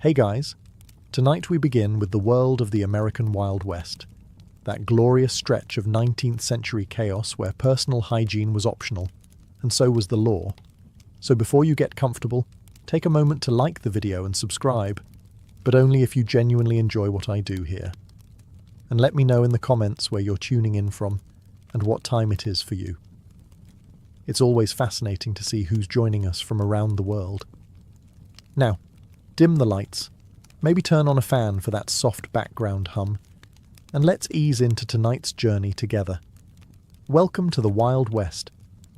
Hey guys, tonight we begin with the world of the American Wild West, that glorious stretch of 19th century chaos where personal hygiene was optional, and so was the law. So before you get comfortable, take a moment to like the video and subscribe, but only if you genuinely enjoy what I do here. And let me know in the comments where you're tuning in from and what time it is for you. It's always fascinating to see who's joining us from around the world. Now, dim the lights, maybe turn on a fan for that soft background hum, and let's ease into tonight's journey together. Welcome to the Wild West,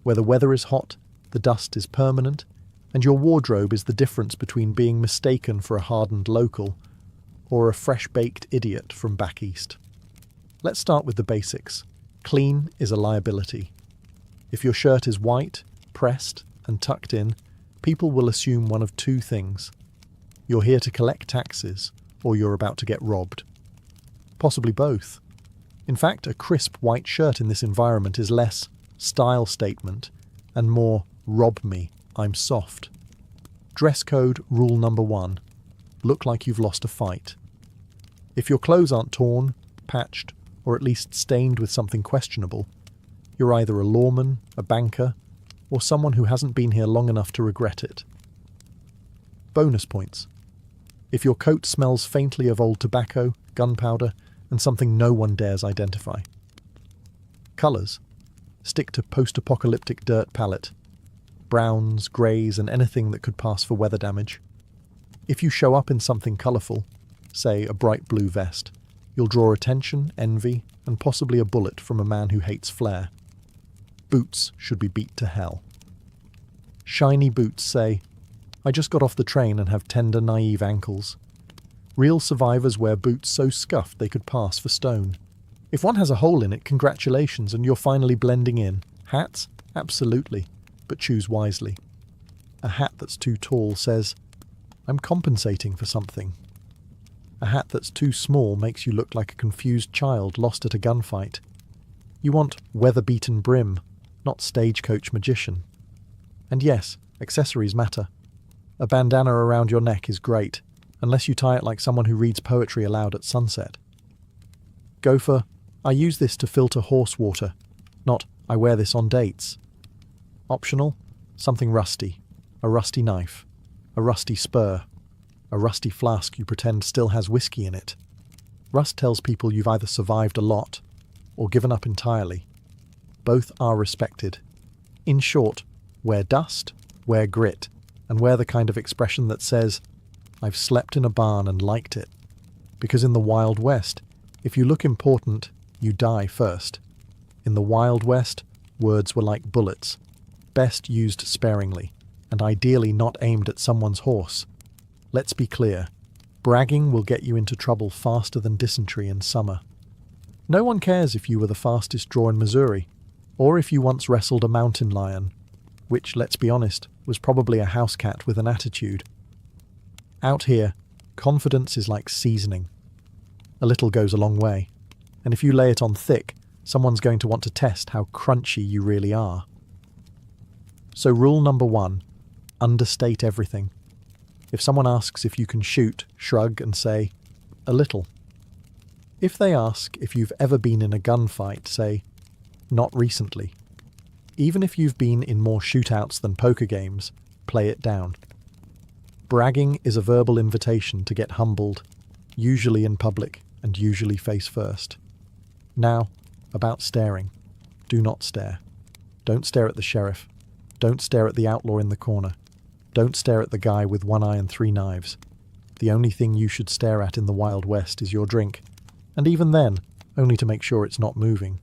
where the weather is hot, the dust is permanent, and your wardrobe is the difference between being mistaken for a hardened local or a fresh-baked idiot from back east. Let's start with the basics. Clean is a liability. If your shirt is white, pressed, and tucked in, people will assume one of two things. You're here to collect taxes, or you're about to get robbed. Possibly both. In fact, a crisp white shirt in this environment is less style statement and more rob me, I'm soft. Dress code rule number 1. Look like you've lost a fight. If your clothes aren't torn, patched, or at least stained with something questionable, you're either a lawman, a banker, or someone who hasn't been here long enough to regret it. Bonus points. If your coat smells faintly of old tobacco, gunpowder, and something no one dares identify. Colours. Stick to post-apocalyptic dirt palette. Browns, greys, and anything that could pass for weather damage. If you show up in something colourful, say a bright blue vest, you'll draw attention, envy, and possibly a bullet from a man who hates flair. Boots should be beat to hell. Shiny boots say, I just got off the train and have tender, naive ankles. Real survivors wear boots so scuffed they could pass for stone. If one has a hole in it, congratulations, and you're finally blending in. Hats? Absolutely, but choose wisely. A hat that's too tall says, I'm compensating for something. A hat that's too small makes you look like a confused child lost at a gunfight. You want weather-beaten brim, not stagecoach magician. And yes, accessories matter. A bandana around your neck is great, unless you tie it like someone who reads poetry aloud at sunset. Go for, I use this to filter horse water, not, I wear this on dates. Optional, something rusty, a rusty knife, a rusty spur, a rusty flask you pretend still has whiskey in it. Rust tells people you've either survived a lot or given up entirely. Both are respected. In short, wear dust, wear grit, and wear the kind of expression that says, I've slept in a barn and liked it. Because in the Wild West, if you look important, you die first. In the Wild West, words were like bullets, best used sparingly, and ideally not aimed at someone's horse. Let's be clear, bragging will get you into trouble faster than dysentery in summer. No one cares if you were the fastest draw in Missouri, or if you once wrestled a mountain lion, which, let's be honest, was probably a house cat with an attitude. Out here, confidence is like seasoning. A little goes a long way, and if you lay it on thick, someone's going to want to test how crunchy you really are. So rule number 1, understate everything. If someone asks if you can shoot, shrug and say, a little. If they ask if you've ever been in a gunfight, say, not recently. Even if you've been in more shootouts than poker games, play it down. Bragging is a verbal invitation to get humbled, usually in public and usually face first. Now, about staring. Do not stare. Don't stare at the sheriff. Don't stare at the outlaw in the corner. Don't stare at the guy with 1 eye and 3 knives. The only thing you should stare at in the Wild West is your drink, and even then, only to make sure it's not moving.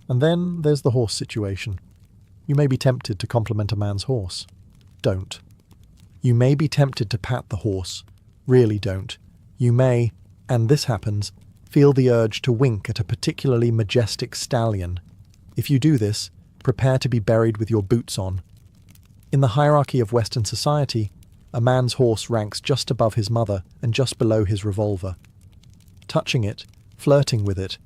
And then there's the horse situation. You may be tempted to compliment a man's horse. Don't. You may be tempted to pat the horse. Really don't. You may, and this happens, feel the urge to wink at a particularly majestic stallion. If you do this, prepare to be buried with your boots on. In the hierarchy of Western society, a man's horse ranks just above his mother and just below his revolver. Touching it, flirting with it,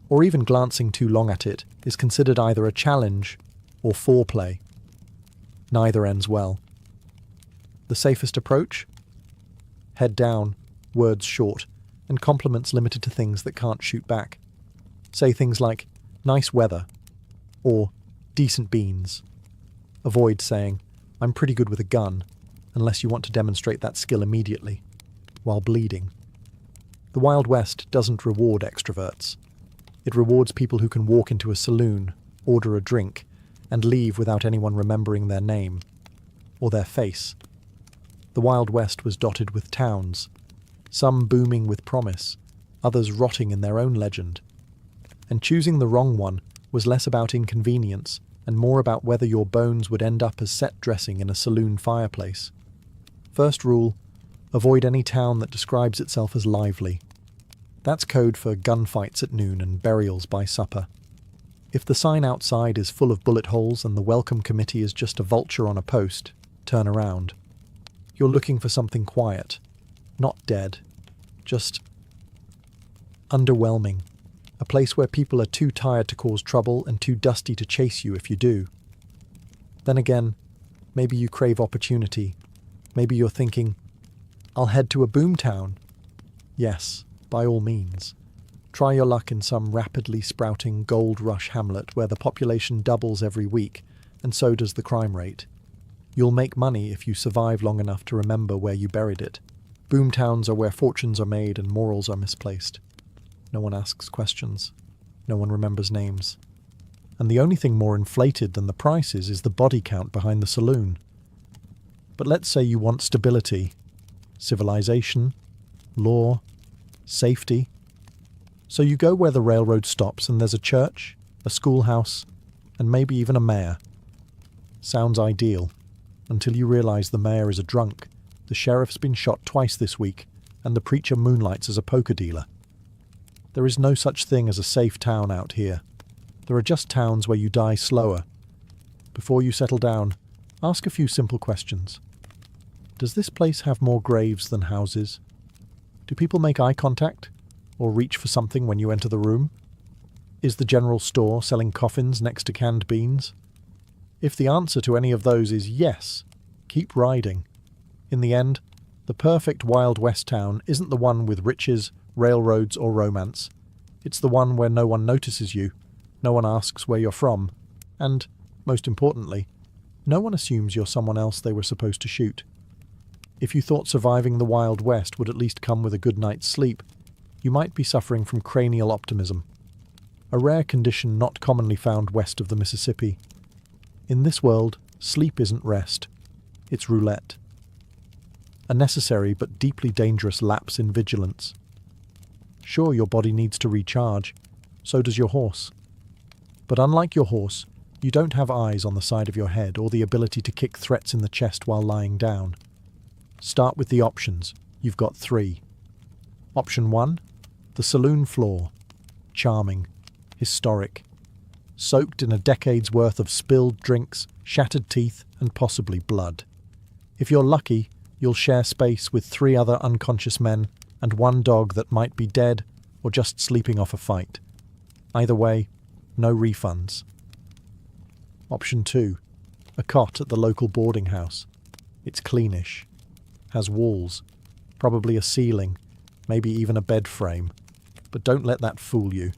or even glancing too long at it is considered either a challenge or foreplay. Neither ends well. The safest approach? Head down, words short, and compliments limited to things that can't shoot back. Say things like, nice weather, or decent beans. Avoid saying, I'm pretty good with a gun, unless you want to demonstrate that skill immediately, while bleeding. The Wild West doesn't reward extroverts. It rewards people who can walk into a saloon, order a drink, and leave without anyone remembering their name, or their face. The Wild West was dotted with towns, some booming with promise, others rotting in their own legend. And choosing the wrong one was less about inconvenience and more about whether your bones would end up as set dressing in a saloon fireplace. First rule, avoid any town that describes itself as lively. That's code for gunfights at noon and burials by supper. If the sign outside is full of bullet holes and the welcome committee is just a vulture on a post, turn around. You're looking for something quiet, not dead, just underwhelming. A place where people are too tired to cause trouble and too dusty to chase you if you do. Then again, maybe you crave opportunity. Maybe you're thinking, I'll head to a boomtown. Yes, by all means. Try your luck in some rapidly sprouting gold rush hamlet where the population doubles every week, and so does the crime rate. You'll make money if you survive long enough to remember where you buried it. Boomtowns are where fortunes are made and morals are misplaced. No one asks questions. No one remembers names. And the only thing more inflated than the prices is the body count behind the saloon. But let's say you want stability, civilization, law, safety. So you go where the railroad stops and there's a church, a schoolhouse, and maybe even a mayor. Sounds ideal, until you realize the mayor is a drunk, the sheriff's been shot twice this week, and the preacher moonlights as a poker dealer. There is no such thing as a safe town out here. There are just towns where you die slower. Before you settle down, ask a few simple questions. Does this place have more graves than houses? Do people make eye contact, or reach for something when you enter the room? Is the general store selling coffins next to canned beans? If the answer to any of those is yes, keep riding. In the end, the perfect Wild West town isn't the one with riches, railroads, or romance. It's the one where no one notices you, no one asks where you're from, and, most importantly, no one assumes you're someone else they were supposed to shoot. If you thought surviving the Wild West would at least come with a good night's sleep, you might be suffering from cranial optimism, a rare condition not commonly found west of the Mississippi. In this world, sleep isn't rest, it's roulette. A necessary but deeply dangerous lapse in vigilance. Sure, your body needs to recharge, so does your horse. But unlike your horse, you don't have eyes on the side of your head or the ability to kick threats in the chest while lying down. Start with the options. You've got 3. Option 1, the saloon floor. Charming, historic, soaked in a decade's worth of spilled drinks, shattered teeth, and possibly blood. If you're lucky, you'll share space with 3 other unconscious men and 1 dog that might be dead or just sleeping off a fight. Either way, no refunds. Option 2, a cot at the local boarding house. It's cleanish, has walls, probably a ceiling, maybe even a bed frame. But don't let that fool you.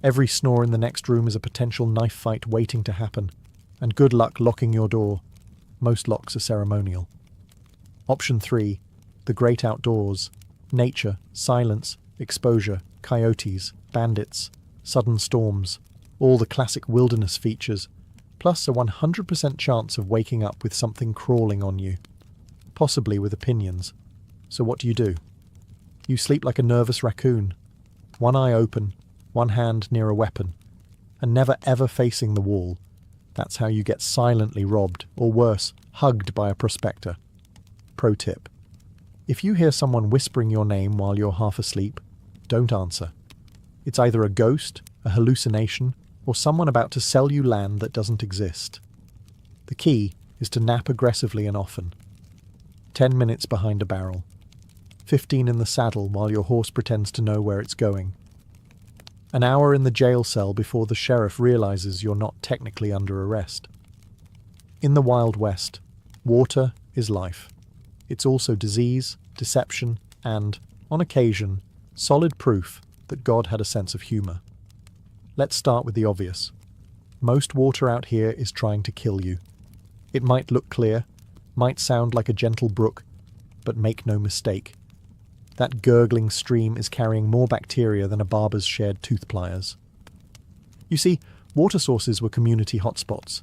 Every snore in the next room is a potential knife fight waiting to happen, and good luck locking your door. Most locks are ceremonial. Option 3, the great outdoors. Nature, silence, exposure, coyotes, bandits, sudden storms, all the classic wilderness features, plus a 100% chance of waking up with something crawling on you, possibly with opinions. So what do? You sleep like a nervous raccoon, one eye open, one hand near a weapon, and never ever facing the wall. That's how you get silently robbed, or worse, hugged by a prospector. Pro tip. If you hear someone whispering your name while you're half asleep, don't answer. It's either a ghost, a hallucination, or someone about to sell you land that doesn't exist. The key is to nap aggressively and often. 10 minutes behind a barrel. 15 in the saddle while your horse pretends to know where it's going. An hour in the jail cell before the sheriff realizes you're not technically under arrest. In the Wild West, water is life. It's also disease, deception, and, on occasion, solid proof that God had a sense of humour. Let's start with the obvious. Most water out here is trying to kill you. It might look clear, might sound like a gentle brook, but make no mistake. That gurgling stream is carrying more bacteria than a barber's shared tooth pliers. You see, water sources were community hotspots,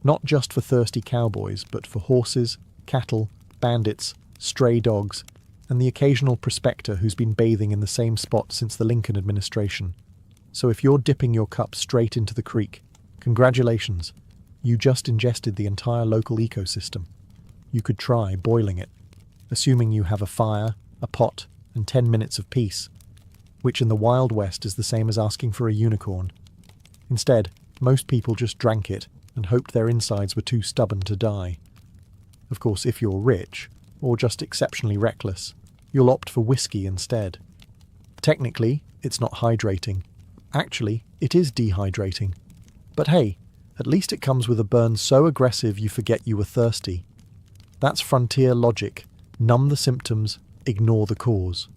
not just for thirsty cowboys, but for horses, cattle, bandits, stray dogs, and the occasional prospector who's been bathing in the same spot since the Lincoln administration. So if you're dipping your cup straight into the creek, congratulations, you just ingested the entire local ecosystem. You could try boiling it, assuming you have a fire, a pot, and 10 minutes of peace, which in the Wild West is the same as asking for a unicorn. Instead, most people just drank it and hoped their insides were too stubborn to die. Of course, if you're rich, or just exceptionally reckless, you'll opt for whiskey instead. Technically, it's not hydrating. Actually, it is dehydrating. But hey, at least it comes with a burn so aggressive you forget you were thirsty. That's frontier logic. Numb the symptoms, ignore the cause.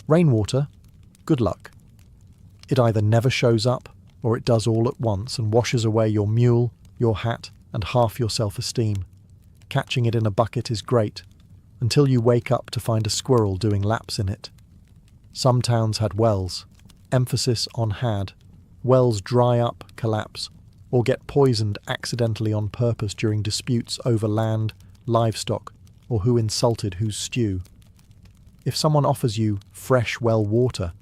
Rainwater? Good luck. It either never shows up, or it does all at once and washes away your mule, your hat, and half your self-esteem. Catching it in a bucket is great, until you wake up to find a squirrel doing laps in it. Some towns had wells, emphasis on had. Wells dry up, collapse, or get poisoned accidentally on purpose during disputes over land, livestock, or who insulted whose stew. If someone offers you fresh well water,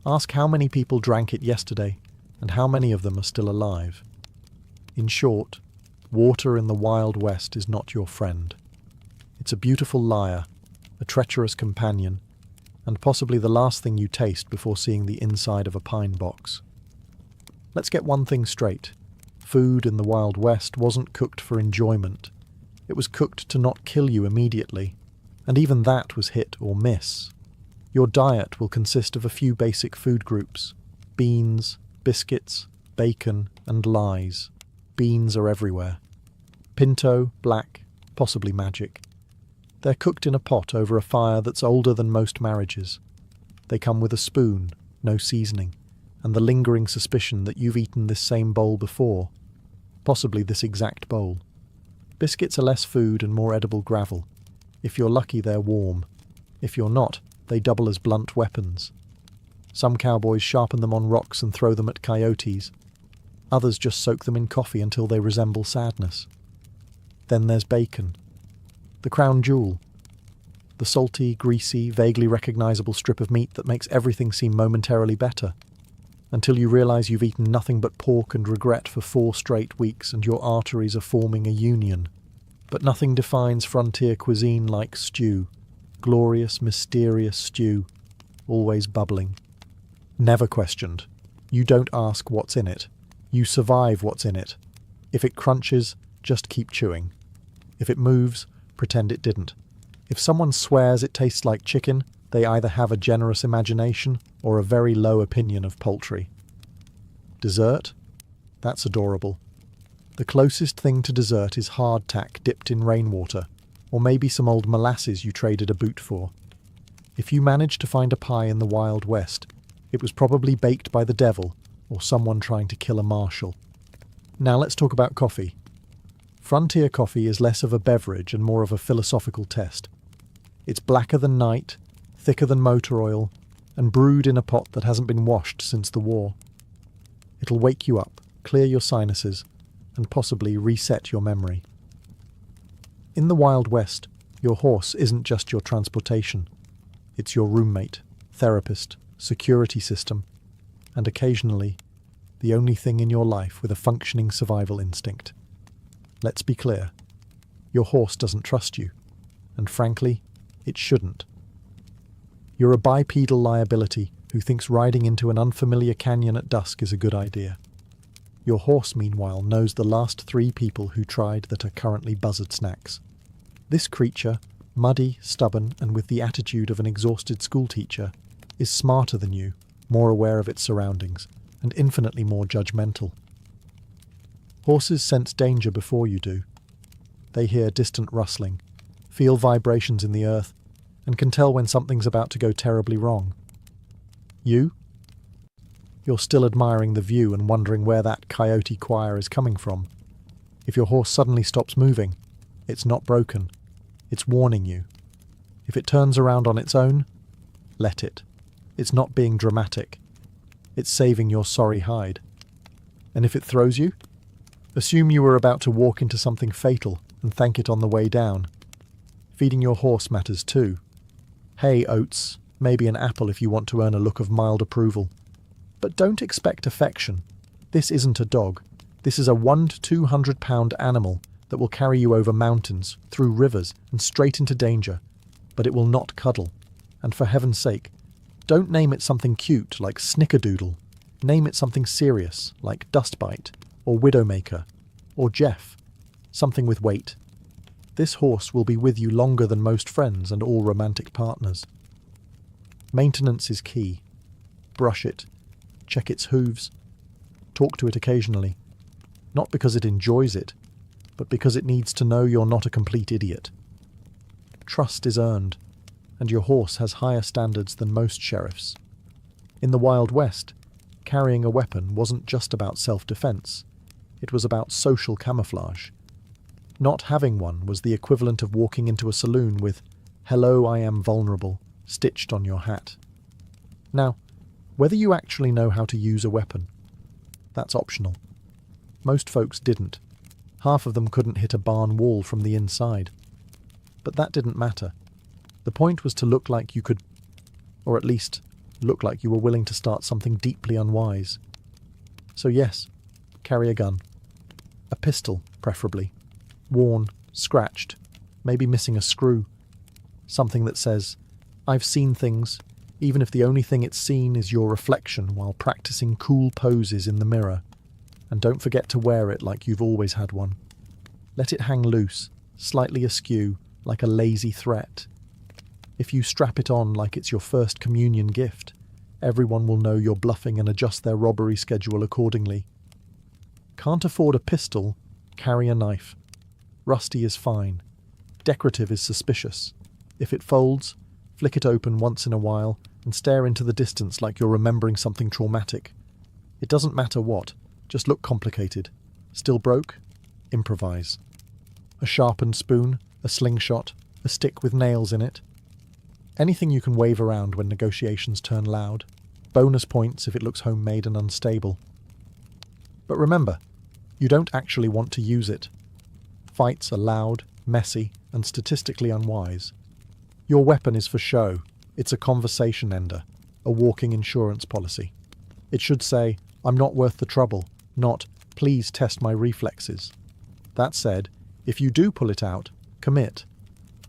ask how many people drank it yesterday and how many of them are still alive. In short, water in the Wild West is not your friend. It's a beautiful liar, a treacherous companion, and possibly the last thing you taste before seeing the inside of a pine box. Let's get one thing straight. Food in the Wild West wasn't cooked for enjoyment. It was cooked to not kill you immediately, and even that was hit or miss. Your diet will consist of a few basic food groups: beans, biscuits, bacon, and lies. Beans are everywhere. Pinto, black, possibly magic. They're cooked in a pot over a fire that's older than most marriages. They come with a spoon, no seasoning, and the lingering suspicion that you've eaten this same bowl before, possibly this exact bowl. Biscuits are less food and more edible gravel. If you're lucky, they're warm. If you're not, they double as blunt weapons. Some cowboys sharpen them on rocks and throw them at coyotes. Others just soak them in coffee until they resemble sadness. Then there's bacon, the crown jewel. The salty, greasy, vaguely recognizable strip of meat that makes everything seem momentarily better, until you realize you've eaten nothing but pork and regret for 4 straight weeks and your arteries are forming a union. But nothing defines frontier cuisine like stew. Glorious, mysterious stew, always bubbling. Never questioned. You don't ask what's in it. You survive what's in it. If it crunches, just keep chewing. If it moves, pretend it didn't. If someone swears it tastes like chicken, they either have a generous imagination or a very low opinion of poultry. Dessert? That's adorable. The closest thing to dessert is hardtack dipped in rainwater, or maybe some old molasses you traded a boot for. If you managed to find a pie in the Wild West, it was probably baked by the devil or someone trying to kill a marshal. Now let's talk about coffee. Frontier coffee is less of a beverage and more of a philosophical test. It's blacker than night, thicker than motor oil, and brewed in a pot that hasn't been washed since the war. It'll wake you up, clear your sinuses, and possibly reset your memory. In the Wild West, your horse isn't just your transportation. It's your roommate, therapist, security system, and occasionally, the only thing in your life with a functioning survival instinct. Let's be clear. Your horse doesn't trust you, and frankly, it shouldn't. You're a bipedal liability who thinks riding into an unfamiliar canyon at dusk is a good idea. Your horse, meanwhile, knows the last 3 people who tried that are currently buzzard snacks. This creature, muddy, stubborn, and with the attitude of an exhausted schoolteacher, is smarter than you, more aware of its surroundings, and infinitely more judgmental. Horses sense danger before you do. They hear distant rustling, feel vibrations in the earth, and can tell when something's about to go terribly wrong. You? You're still admiring the view and wondering where that coyote choir is coming from. If your horse suddenly stops moving, it's not broken. It's warning you. If it turns around on its own, let it. It's not being dramatic. It's saving your sorry hide. And if it throws you, assume you were about to walk into something fatal and thank it on the way down. Feeding your horse matters too. Hay, oats, maybe an apple if you want to earn a look of mild approval. But don't expect affection. This isn't a dog. This is a 1 to 200 pound animal that will carry you over mountains, through rivers, and straight into danger. But it will not cuddle. And for heaven's sake, don't name it something cute like Snickerdoodle. Name it something serious like Dustbite, or Widowmaker, or Jeff. Something with weight. This horse will be with you longer than most friends and all romantic partners. Maintenance is key. Brush it. Check its hooves. Talk to it occasionally. Not because it enjoys it, but because it needs to know you're not a complete idiot. Trust is earned, and your horse has higher standards than most sheriffs. In the Wild West, carrying a weapon wasn't just about self-defense. It was about social camouflage. Not having one was the equivalent of walking into a saloon with "Hello, I am vulnerable" stitched on your hat. Now, whether you actually know how to use a weapon, that's optional. Most folks didn't. Half of them couldn't hit a barn wall from the inside. But that didn't matter. The point was to look like you could, or at least look like you were willing to start something deeply unwise. So yes, carry a gun. A pistol, preferably. Worn, scratched, maybe missing a screw. Something that says, "I've seen things," even if the only thing it's seen is your reflection while practicing cool poses in the mirror. And don't forget to wear it like you've always had one. Let it hang loose, slightly askew, like a lazy threat. If you strap it on like it's your first communion gift, everyone will know you're bluffing and adjust their robbery schedule accordingly. Can't afford a pistol? Carry a knife. Rusty is fine. Decorative is suspicious. If it folds, flick it open once in a while and stare into the distance like you're remembering something traumatic. It doesn't matter what, just look complicated. Still broke? Improvise. A sharpened spoon, a slingshot, a stick with nails in it. Anything you can wave around when negotiations turn loud. Bonus points if it looks homemade and unstable. But remember, you don't actually want to use it. Fights are loud, messy, and statistically unwise. Your weapon is for show. It's a conversation ender, a walking insurance policy. It should say, "I'm not worth the trouble," not, "Please test my reflexes." That said, if you do pull it out, commit.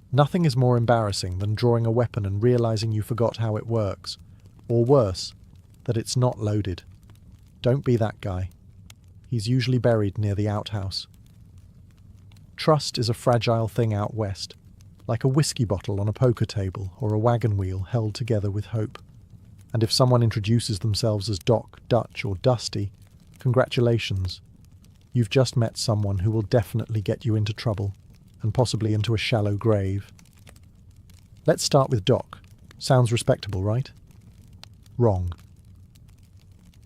Nothing is more embarrassing than drawing a weapon and realizing you forgot how it works. Or worse, that it's not loaded. Don't be that guy. He's usually buried near the outhouse. Trust is a fragile thing out west, like a whiskey bottle on a poker table or a wagon wheel held together with hope. And if someone introduces themselves as Doc, Dutch, or Dusty, congratulations. You've just met someone who will definitely get you into trouble, and possibly into a shallow grave. Let's start with Doc. Sounds respectable, right? Wrong.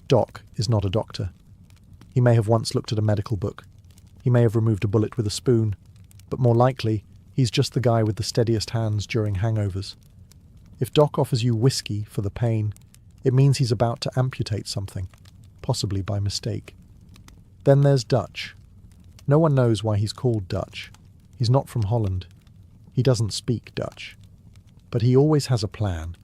Doc is not a doctor. He may have once looked at a medical book. He may have removed a bullet with a spoon, but more likely, he's just the guy with the steadiest hands during hangovers. If Doc offers you whiskey for the pain, it means he's about to amputate something, possibly by mistake. Then there's Dutch. No one knows why he's called Dutch. He's not from Holland. He doesn't speak Dutch. But he always has a plan,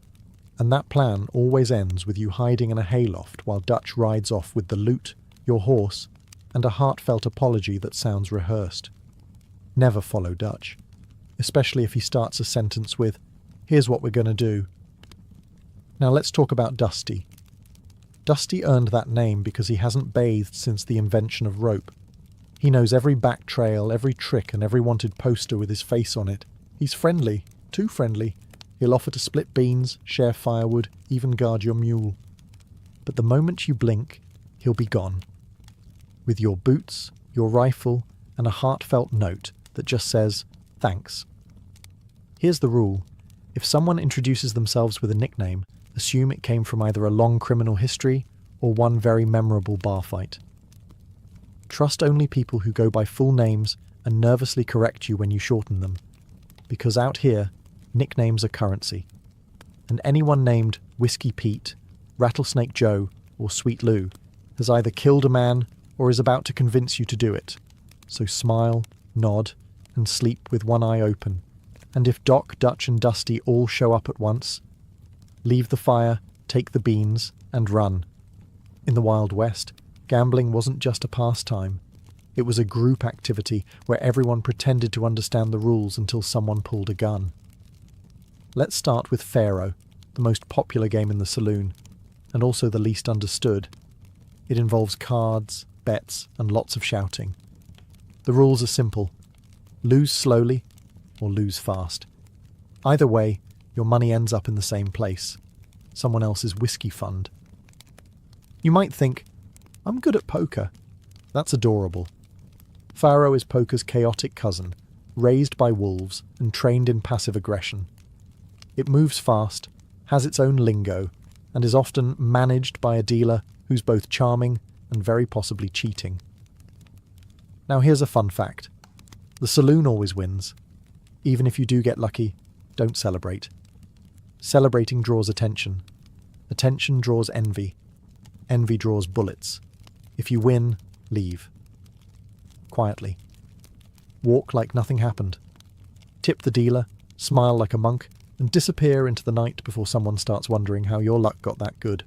and that plan always ends with you hiding in a hayloft while Dutch rides off with the loot, your horse, and a heartfelt apology that sounds rehearsed. Never follow Dutch, especially if he starts a sentence with, "Here's what we're going to do." Now let's talk about Dusty. Dusty earned that name because he hasn't bathed since the invention of rope. He knows every back trail, every trick, and every wanted poster with his face on it. He's friendly, too friendly. He'll offer to split beans, share firewood, even guard your mule. But the moment you blink, he'll be gone. With your boots, your rifle, and a heartfelt note that just says, "Thanks." Here's the rule. If someone introduces themselves with a nickname, assume it came from either a long criminal history or one very memorable bar fight. Trust only people who go by full names and nervously correct you when you shorten them, because out here, nicknames are currency. And anyone named Whiskey Pete, Rattlesnake Joe, or Sweet Lou has either killed a man or is about to convince you to do it. So smile, nod, and sleep with one eye open. And if Doc, Dutch, and Dusty all show up at once, leave the fire, take the beans, and run. In the Wild West, gambling wasn't just a pastime. It was a group activity where everyone pretended to understand the rules until someone pulled a gun. Let's start with Faro, the most popular game in the saloon, and also the least understood. It involves cards, bets, and lots of shouting. The rules are simple. Lose slowly or lose fast. Either way, your money ends up in the same place, someone else's whiskey fund. You might think, I'm good at poker. That's adorable. Faro is poker's chaotic cousin, raised by wolves and trained in passive aggression. It moves fast, has its own lingo, and is often managed by a dealer who's both charming and very possibly cheating. Now here's a fun fact. The saloon always wins. Even if you do get lucky, don't celebrate. Celebrating draws attention. Attention draws envy. Envy draws bullets. If you win, leave. Quietly. Walk like nothing happened. Tip the dealer, smile like a monk, and disappear into the night before someone starts wondering how your luck got that good.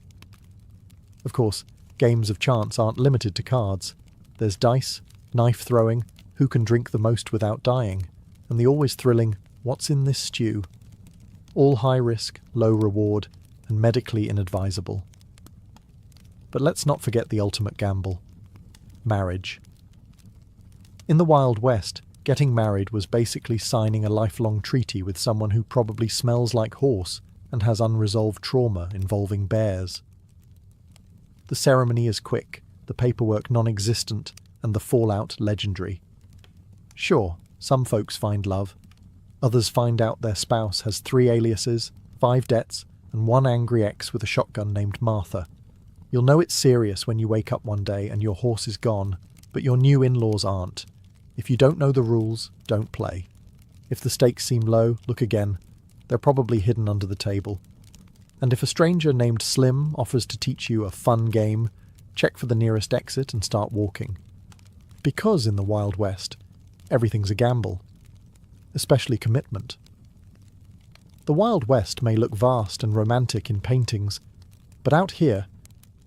Of course, games of chance aren't limited to cards. There's dice, knife throwing, who can drink the most without dying, and the always thrilling, what's in this stew? All high risk, low reward, and medically inadvisable. But let's not forget the ultimate gamble. Marriage. In the Wild West, getting married was basically signing a lifelong treaty with someone who probably smells like horse and has unresolved trauma involving bears. The ceremony is quick, the paperwork non-existent, and the fallout legendary. Sure, some folks find love. Others find out their spouse has 3 aliases, 5 debts, and 1 angry ex with a shotgun named Martha. You'll know it's serious when you wake up one day and your horse is gone, but your new in-laws aren't. If you don't know the rules, don't play. If the stakes seem low, look again. They're probably hidden under the table. And if a stranger named Slim offers to teach you a fun game, check for the nearest exit and start walking. Because in the Wild West, everything's a gamble. Especially commitment. The Wild West may look vast and romantic in paintings, but out here,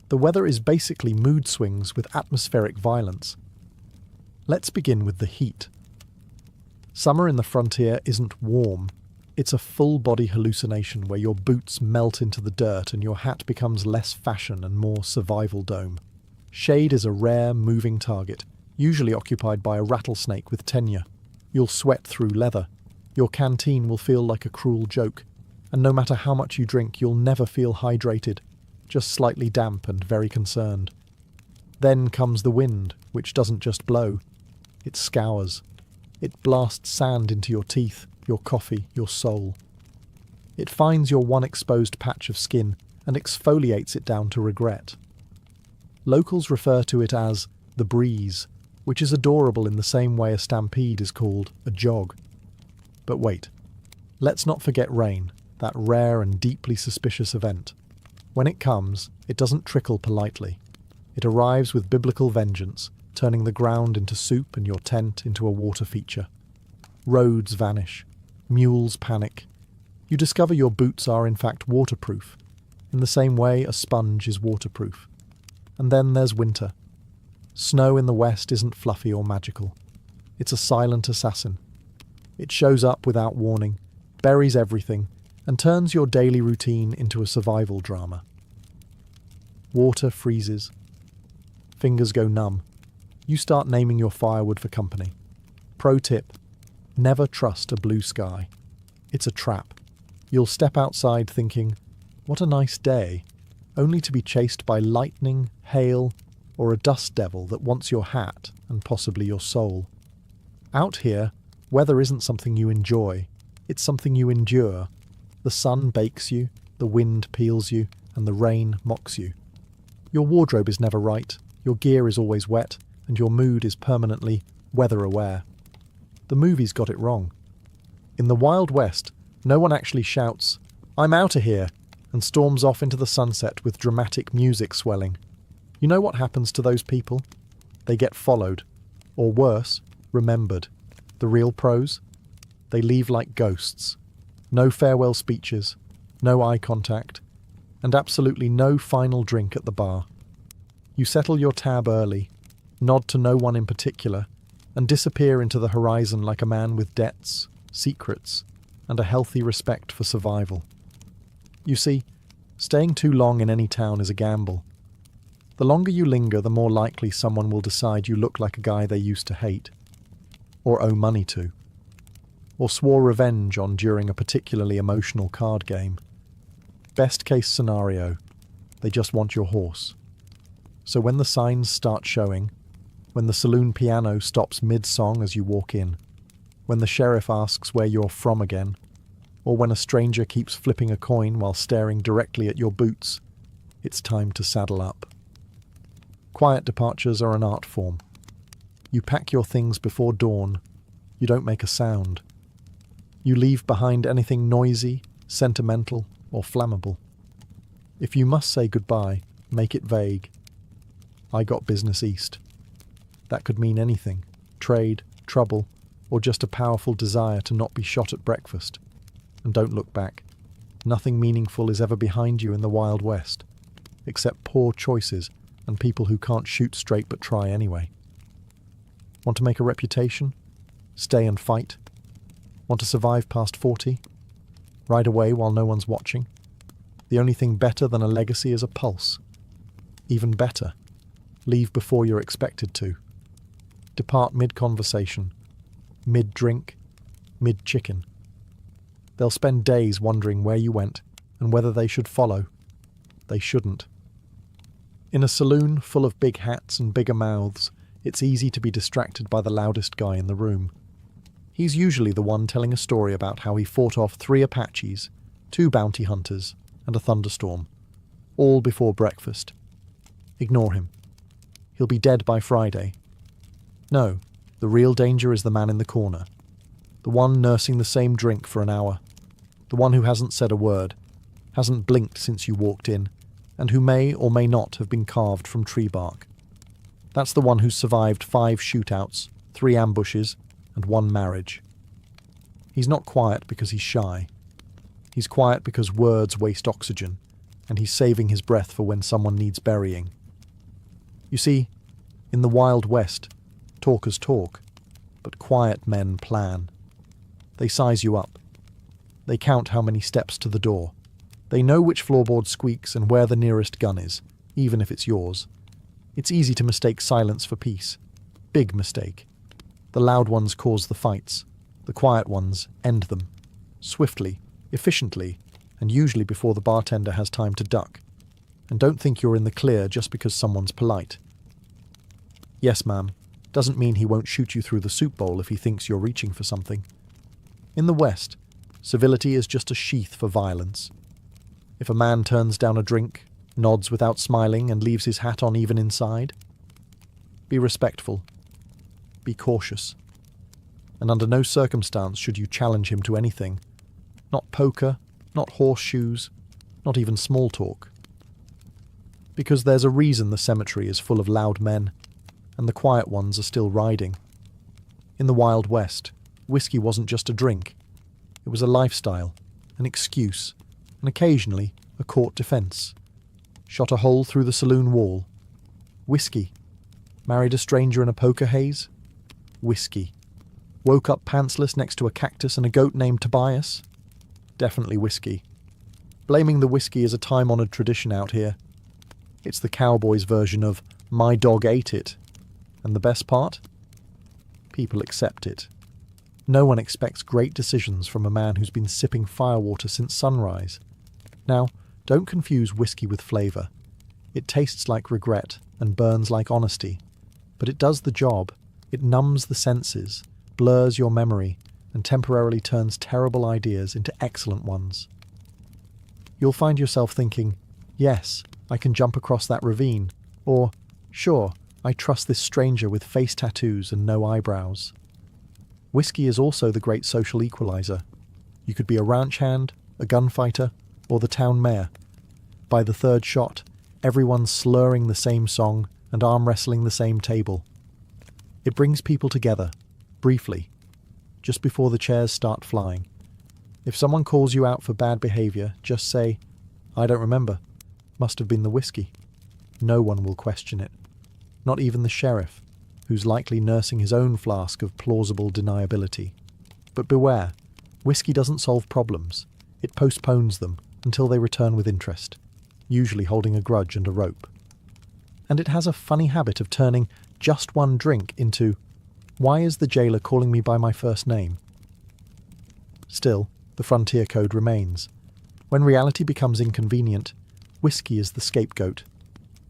the weather is basically mood swings with atmospheric violence. Let's begin with the heat. Summer in the frontier isn't warm. It's a full-body hallucination where your boots melt into the dirt and your hat becomes less fashion and more survival dome. Shade is a rare, moving target, usually occupied by a rattlesnake with tenure. You'll sweat through leather. Your canteen will feel like a cruel joke. And no matter how much you drink, you'll never feel hydrated, just slightly damp and very concerned. Then comes the wind, which doesn't just blow. It scours. It blasts sand into your teeth, your coffee, your soul. It finds your one exposed patch of skin and exfoliates it down to regret. Locals refer to it as the breeze, which is adorable in the same way a stampede is called a jog. But wait, let's not forget rain, that rare and deeply suspicious event. When it comes, it doesn't trickle politely. It arrives with biblical vengeance, turning the ground into soup and your tent into a water feature. Roads vanish. Mules panic. You discover your boots are in fact waterproof, in the same way a sponge is waterproof. And then there's winter. Snow in the west isn't fluffy or magical. It's a silent assassin. It shows up without warning, buries everything, and turns your daily routine into a survival drama. Water freezes. Fingers go numb. You start naming your firewood for company. Pro tip: never trust a blue sky. It's a trap. You'll step outside thinking, what a nice day, only to be chased by lightning, hail, or a dust devil that wants your hat and possibly your soul. Out here, weather isn't something you enjoy, it's something you endure. The sun bakes you, the wind peels you, and the rain mocks you. Your wardrobe is never right, your gear is always wet, and your mood is permanently weather-aware. The movies got it wrong. In the Wild West, no one actually shouts, "I'm outta here," and storms off into the sunset with dramatic music swelling. You know what happens to those people? They get followed, or worse, remembered. The real pros? They leave like ghosts. No farewell speeches, no eye contact, and absolutely no final drink at the bar. You settle your tab early, nod to no one in particular, and disappear into the horizon like a man with debts, secrets, and a healthy respect for survival. You see, staying too long in any town is a gamble. The longer you linger, the more likely someone will decide you look like a guy they used to hate, or owe money to, or swore revenge on during a particularly emotional card game. Best case scenario, they just want your horse. So when the signs start showing, when the saloon piano stops mid-song as you walk in, when the sheriff asks where you're from again, or when a stranger keeps flipping a coin while staring directly at your boots, it's time to saddle up. Quiet departures are an art form. You pack your things before dawn. You don't make a sound. You leave behind anything noisy, sentimental, or flammable. If you must say goodbye, make it vague. I got business east. That could mean anything: trade, trouble, or just a powerful desire to not be shot at breakfast. And don't look back. Nothing meaningful is ever behind you in the Wild West, except poor choices and people who can't shoot straight but try anyway. Want to make a reputation? Stay and fight? Want to survive past 40? Ride away while no one's watching? The only thing better than a legacy is a pulse. Even better, leave before you're expected to. Depart mid-conversation, mid-drink, mid-chicken. They'll spend days wondering where you went and whether they should follow. They shouldn't. In a saloon full of big hats and bigger mouths, it's easy to be distracted by the loudest guy in the room. He's usually the one telling a story about how he fought off 3 Apaches, 2 bounty hunters, and a thunderstorm, all before breakfast. Ignore him. He'll be dead by Friday. No, the real danger is the man in the corner, the one nursing the same drink for an hour, the one who hasn't said a word, hasn't blinked since you walked in, and who may or may not have been carved from tree bark. That's the one who's survived 5 shootouts, 3 ambushes, and 1 marriage. He's not quiet because he's shy. He's quiet because words waste oxygen, and he's saving his breath for when someone needs burying. You see, in the Wild West, talkers talk, but quiet men plan. They size you up. They count how many steps to the door. They know which floorboard squeaks and where the nearest gun is, even if it's yours. It's easy to mistake silence for peace. Big mistake. The loud ones cause the fights. The quiet ones end them. Swiftly, efficiently, and usually before the bartender has time to duck. And don't think you're in the clear just because someone's polite. Yes, ma'am, doesn't mean he won't shoot you through the soup bowl if he thinks you're reaching for something. In the West, civility is just a sheath for violence. If a man turns down a drink, nods without smiling, and leaves his hat on even inside, be respectful. Be cautious. And under no circumstance should you challenge him to anything. Not poker, not horseshoes, not even small talk. Because there's a reason the cemetery is full of loud men, and the quiet ones are still riding. In the Wild West, whiskey wasn't just a drink. It was a lifestyle, an excuse, and occasionally a court defence. Shot a hole through the saloon wall. Whiskey. Married a stranger in a poker haze. Whiskey. Woke up pantsless next to a cactus and a goat named Tobias. Definitely whiskey. Blaming the whiskey is a time-honoured tradition out here. It's the cowboys' version of "my dog ate it." And the best part? People accept it. No one expects great decisions from a man who's been sipping firewater since sunrise. Now, don't confuse whiskey with flavour. It tastes like regret and burns like honesty. But it does the job. It numbs the senses, blurs your memory, and temporarily turns terrible ideas into excellent ones. you'll find yourself thinking, yes, I can jump across that ravine, or, sure, I trust this stranger with face tattoos and no eyebrows. Whiskey is also the great social equalizer. You could be a ranch hand, a gunfighter, or the town mayor. By the third shot, everyone's slurring the same song and arm wrestling the same table. It brings people together, briefly, just before the chairs start flying. If someone calls you out for bad behaviour, just say, I don't remember. Must have been the whiskey. No one will question it. Not even the sheriff, who's likely nursing his own flask of plausible deniability. But beware, whiskey doesn't solve problems. It postpones them until they return with interest, usually holding a grudge and a rope. And it has a funny habit of turning just one drink into, why is the jailer calling me by my first name? Still, the frontier code remains. When reality becomes inconvenient, whiskey is the scapegoat.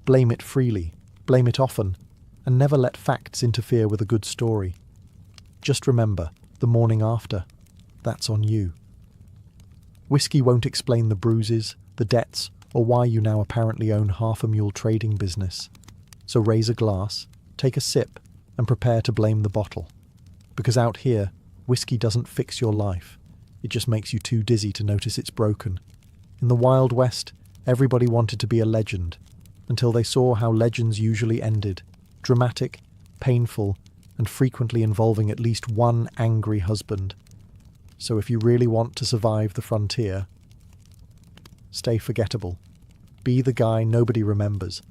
Blame it freely, blame it often, and never let facts interfere with a good story. Just remember, the morning after, that's on you. Whiskey won't explain the bruises, the debts, or why you now apparently own half a mule trading business. So raise a glass, take a sip, and prepare to blame the bottle. Because out here, whiskey doesn't fix your life. It just makes you too dizzy to notice it's broken. In the Wild West, everybody wanted to be a legend, until they saw how legends usually ended. Dramatic, painful, and frequently involving at least one angry husband. So if you really want to survive the frontier, stay forgettable. Be the guy nobody remembers,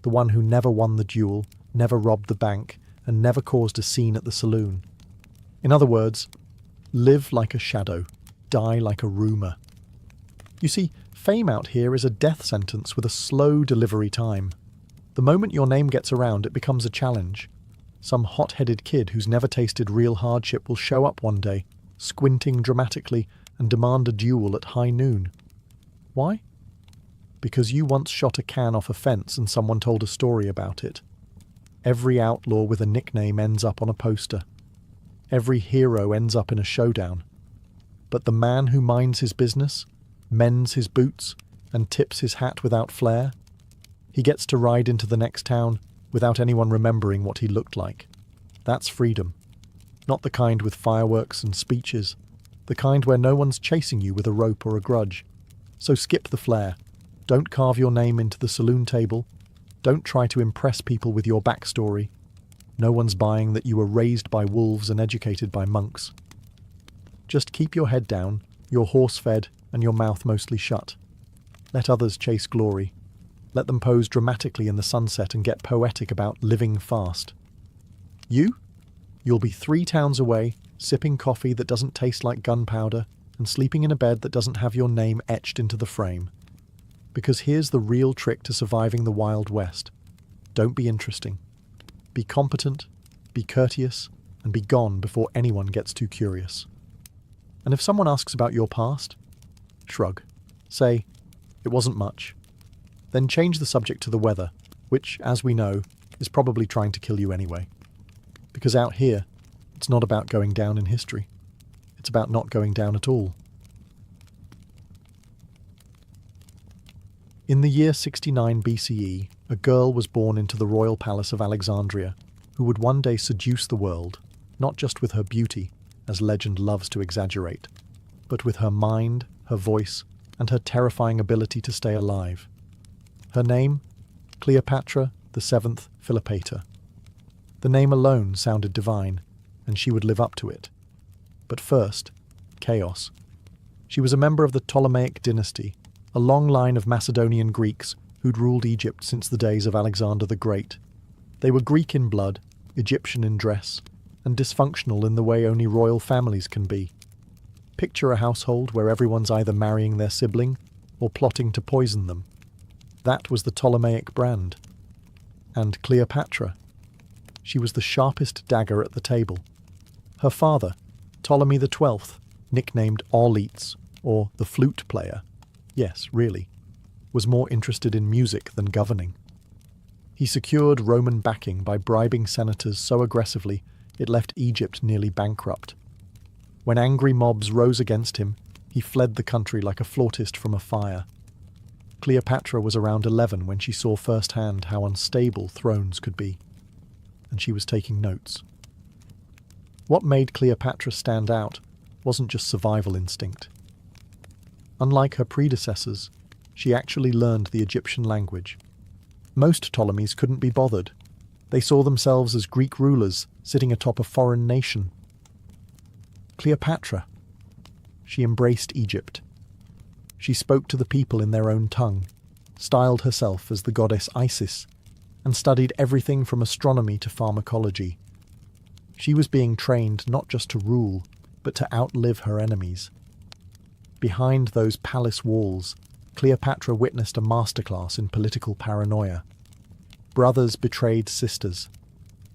the one who never won the duel, never robbed the bank, and never caused a scene at the saloon. In other words, live like a shadow, die like a rumour. You see, fame out here is a death sentence with a slow delivery time. The moment your name gets around, it becomes a challenge. Some hot-headed kid who's never tasted real hardship will show up one day, squinting dramatically, and demand a duel at high noon. Why? Because you once shot a can off a fence and someone told a story about it. Every outlaw with a nickname ends up on a poster. Every hero ends up in a showdown. But the man who minds his business, mends his boots, and tips his hat without flair, he gets to ride into the next town without anyone remembering what he looked like. That's freedom. Not the kind with fireworks and speeches. The kind where no one's chasing you with a rope or a grudge. So skip the flair. Don't carve your name into the saloon table. Don't try to impress people with your backstory. No one's buying that you were raised by wolves and educated by monks. Just keep your head down, your horse fed, and your mouth mostly shut. Let others chase glory. Let them pose dramatically in the sunset and get poetic about living fast. You'll be 3 towns away, sipping coffee that doesn't taste like gunpowder, and sleeping in a bed that doesn't have your name etched into the frame. Because here's the real trick to surviving the Wild West. Don't be interesting. Be competent, be courteous, and be gone before anyone gets too curious. And if someone asks about your past, shrug. Say, it wasn't much. Then change the subject to the weather, which, as we know, is probably trying to kill you anyway. Because out here, it's not about going down in history. It's about not going down at all. In the year 69 BCE, a girl was born into the royal palace of Alexandria, who would one day seduce the world, not just with her beauty, as legend loves to exaggerate, but with her mind, her voice, and her terrifying ability to stay alive. Her name? Cleopatra the 7th Philopator. The name alone sounded divine, and she would live up to it. But first, chaos. She was a member of the Ptolemaic dynasty, a long line of Macedonian Greeks who'd ruled Egypt since the days of Alexander the Great. They were Greek in blood, Egyptian in dress, and dysfunctional in the way only royal families can be. Picture a household where everyone's either marrying their sibling or plotting to poison them. That was the Ptolemaic brand. And Cleopatra. She was the sharpest dagger at the table. Her father, Ptolemy XII, nicknamed Auletes, or the flute player, yes, really, was more interested in music than governing. He secured Roman backing by bribing senators so aggressively it left Egypt nearly bankrupt. When angry mobs rose against him, he fled the country like a flautist from a fire. Cleopatra was around 11 when she saw firsthand how unstable thrones could be, and she was taking notes. What made Cleopatra stand out wasn't just survival instinct. Unlike her predecessors, she actually learned the Egyptian language. Most Ptolemies couldn't be bothered. They saw themselves as Greek rulers sitting atop a foreign nation. Cleopatra. She embraced Egypt. She spoke to the people in their own tongue, styled herself as the goddess Isis, and studied everything from astronomy to pharmacology. She was being trained not just to rule, but to outlive her enemies. Behind those palace walls, Cleopatra witnessed a masterclass in political paranoia. Brothers betrayed sisters.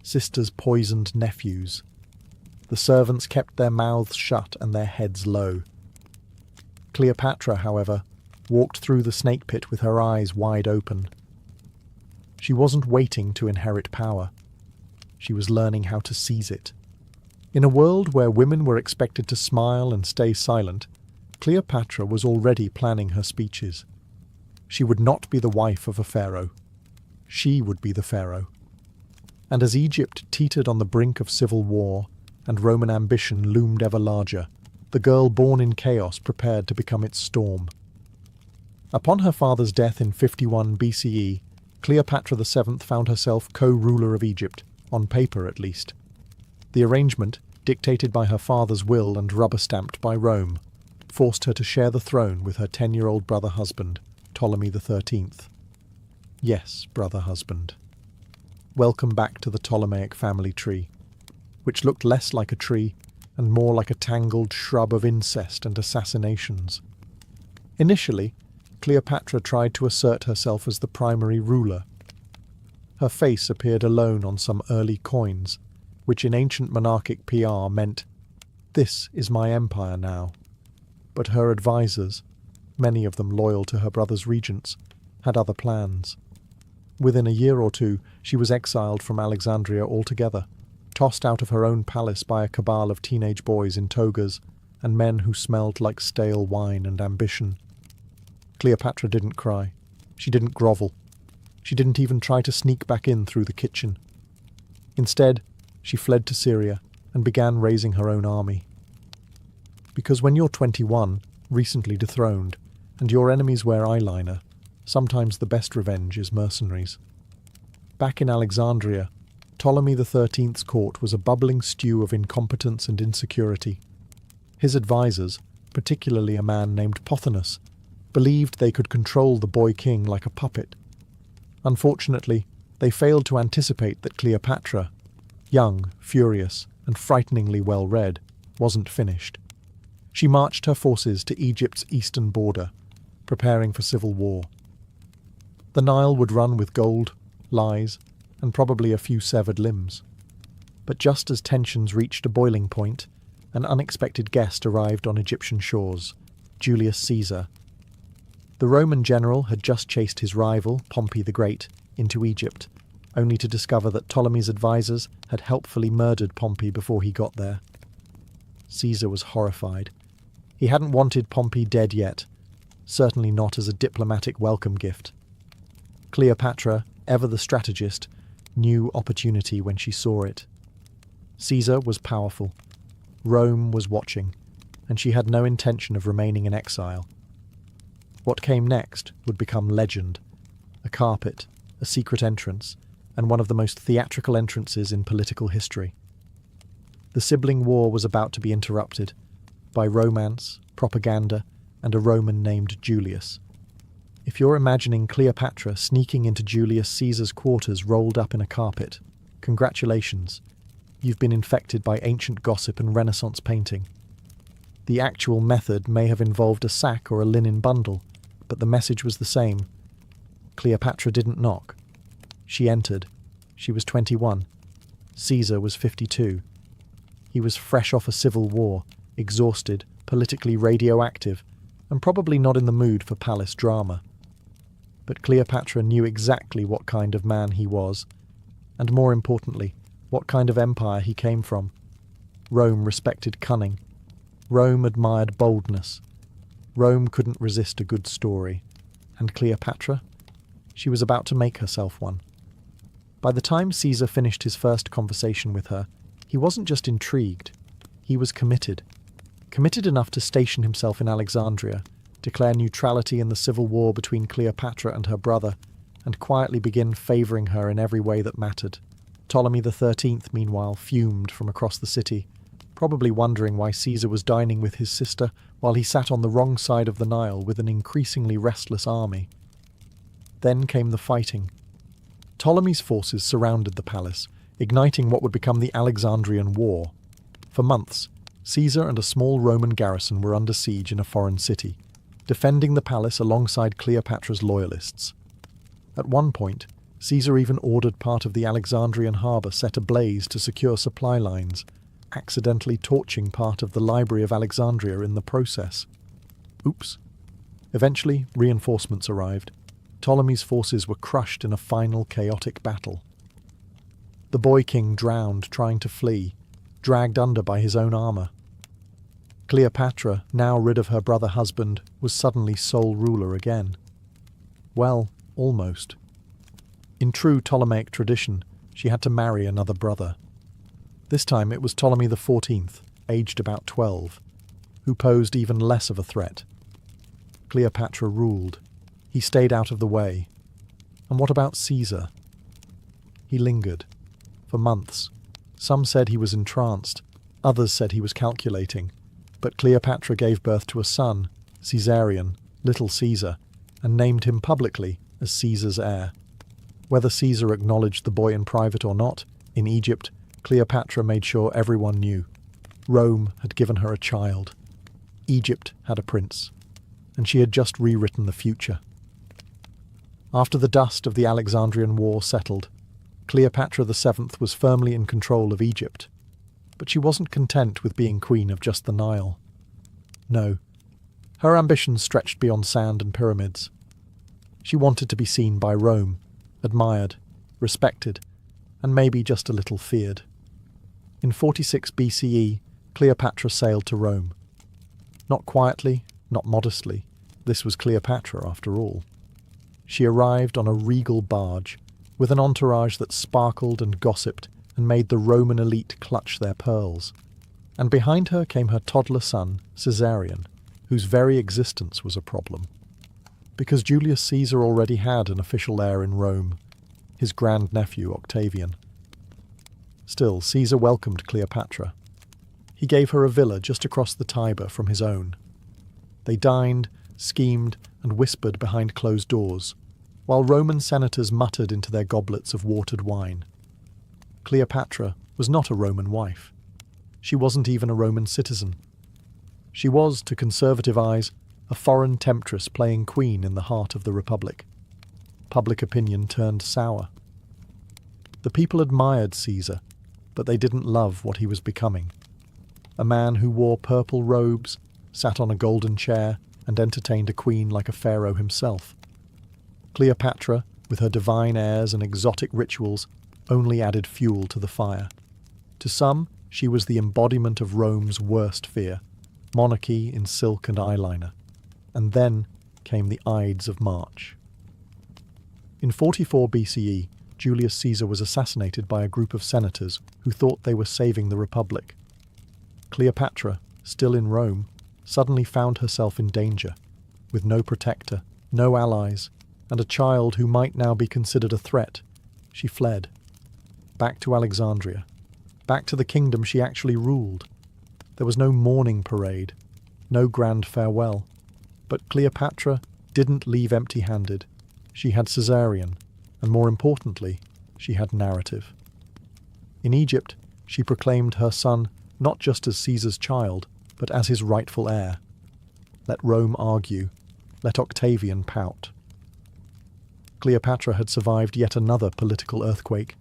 Sisters poisoned nephews. The servants kept their mouths shut and their heads low. Cleopatra, however, walked through the snake pit with her eyes wide open. She wasn't waiting to inherit power. She was learning how to seize it. In a world where women were expected to smile and stay silent, Cleopatra was already planning her speeches. She would not be the wife of a pharaoh. She would be the pharaoh. And as Egypt teetered on the brink of civil war and Roman ambition loomed ever larger, the girl born in chaos prepared to become its storm. Upon her father's death in 51 BCE, Cleopatra VII found herself co-ruler of Egypt, on paper at least. The arrangement, dictated by her father's will and rubber-stamped by Rome, forced her to share the throne with her 10-year-old brother-husband, Ptolemy XIII. Yes, brother-husband. Welcome back to the Ptolemaic family tree, which looked less like a tree and more like a tangled shrub of incest and assassinations. Initially, Cleopatra tried to assert herself as the primary ruler. Her face appeared alone on some early coins, which in ancient monarchic PR meant, "This is my empire now." But her advisors, many of them loyal to her brother's regents, had other plans. Within a year or two, she was exiled from Alexandria altogether, tossed out of her own palace by a cabal of teenage boys in togas and men who smelled like stale wine and ambition. Cleopatra didn't cry. She didn't grovel. She didn't even try to sneak back in through the kitchen. Instead, she fled to Syria and began raising her own army. Because when you're 21, recently dethroned, and your enemies wear eyeliner, sometimes the best revenge is mercenaries. Back in Alexandria, Ptolemy XIII's court was a bubbling stew of incompetence and insecurity. His advisors, particularly a man named Pothinus, believed they could control the boy king like a puppet. Unfortunately, they failed to anticipate that Cleopatra, young, furious, and frighteningly well-read, wasn't finished. She marched her forces to Egypt's eastern border, preparing for civil war. The Nile would run with gold, lies, and probably a few severed limbs. But just as tensions reached a boiling point, an unexpected guest arrived on Egyptian shores, Julius Caesar. The Roman general had just chased his rival, Pompey the Great, into Egypt, only to discover that Ptolemy's advisors had helpfully murdered Pompey before he got there. Caesar was horrified. He hadn't wanted Pompey dead yet, certainly not as a diplomatic welcome gift. Cleopatra, ever the strategist, knew opportunity when she saw it. Caesar was powerful. Rome was watching, and she had no intention of remaining in exile. What came next would become legend: a carpet, a secret entrance, and one of the most theatrical entrances in political history. The sibling war was about to be interrupted by romance, propaganda, and a Roman named Julius. If you're imagining Cleopatra sneaking into Julius Caesar's quarters rolled up in a carpet, congratulations, you've been infected by ancient gossip and Renaissance painting. The actual method may have involved a sack or a linen bundle, but the message was the same. Cleopatra didn't knock. She entered. She was 21. Caesar was 52. He was fresh off a civil war, exhausted, politically radioactive, and probably not in the mood for palace drama. But Cleopatra knew exactly what kind of man he was, and more importantly, what kind of empire he came from. Rome respected cunning. Rome admired boldness. Rome couldn't resist a good story, And Cleopatra? She was about to make herself one. By the time Caesar finished his first conversation with her, he wasn't just intrigued, he was committed. Committed enough to station himself in Alexandria, declare neutrality in the civil war between Cleopatra and her brother, and quietly begin favouring her in every way that mattered. Ptolemy XIII, meanwhile, fumed from across the city, probably wondering why Caesar was dining with his sister while he sat on the wrong side of the Nile with an increasingly restless army. Then came the fighting. Ptolemy's forces surrounded the palace, igniting what would become the Alexandrian War. For months, Caesar and a small Roman garrison were under siege in a foreign city, defending the palace alongside Cleopatra's loyalists. At one point, Caesar even ordered part of the Alexandrian harbour set ablaze to secure supply lines, accidentally torching part of the Library of Alexandria in the process. Oops. Eventually, reinforcements arrived. Ptolemy's forces were crushed in a final chaotic battle. The boy king drowned trying to flee, dragged under by his own armour. Cleopatra, now rid of her brother-husband, was suddenly sole ruler again. Well, almost. In true Ptolemaic tradition, she had to marry another brother. This time it was Ptolemy XIV, aged about 12, who posed even less of a threat. Cleopatra ruled. He stayed out of the way. And what about Caesar? He lingered. For months. Some said he was entranced, others said he was calculating, but Cleopatra gave birth to a son, Caesarion, Little Caesar, and named him publicly as Caesar's heir. Whether Caesar acknowledged the boy in private or not, in Egypt, Cleopatra made sure everyone knew. Rome had given her a child. Egypt had a prince. And she had just rewritten the future. After the dust of the Alexandrian War settled, Cleopatra VII was firmly in control of Egypt. But she wasn't content with being queen of just the Nile. No, her ambitions stretched beyond sand and pyramids. She wanted to be seen by Rome, admired, respected, and maybe just a little feared. In 46 BCE, Cleopatra sailed to Rome. Not quietly, not modestly. This was Cleopatra, after all. She arrived on a regal barge, with an entourage that sparkled and gossiped and made the Roman elite clutch their pearls. And behind her came her toddler son, Caesarion, whose very existence was a problem. Because Julius Caesar already had an official heir in Rome, his grandnephew Octavian. Still, Caesar welcomed Cleopatra. He gave her a villa just across the Tiber from his own. They dined, schemed, and whispered behind closed doors, while Roman senators muttered into their goblets of watered wine. Cleopatra was not a Roman wife. She wasn't even a Roman citizen. She was, to conservative eyes, a foreign temptress playing queen in the heart of the Republic. Public opinion turned sour. The people admired Caesar, but they didn't love what he was becoming. A man who wore purple robes, sat on a golden chair, and entertained a queen like a pharaoh himself. Cleopatra, with her divine airs and exotic rituals, only added fuel to the fire. To some, she was the embodiment of Rome's worst fear, monarchy in silk and eyeliner. And then came the Ides of March. In 44 BCE, Julius Caesar was assassinated by a group of senators who thought they were saving the Republic. Cleopatra, still in Rome, suddenly found herself in danger, with no protector, no allies, and a child who might now be considered a threat. She fled. Back to Alexandria. Back to the kingdom she actually ruled. There was no mourning parade, no grand farewell. But Cleopatra didn't leave empty-handed. She had Caesarion, and more importantly, she had narrative. In Egypt, she proclaimed her son not just as Caesar's child, but as his rightful heir. Let Rome argue. Let Octavian pout. Cleopatra had survived yet another political earthquake,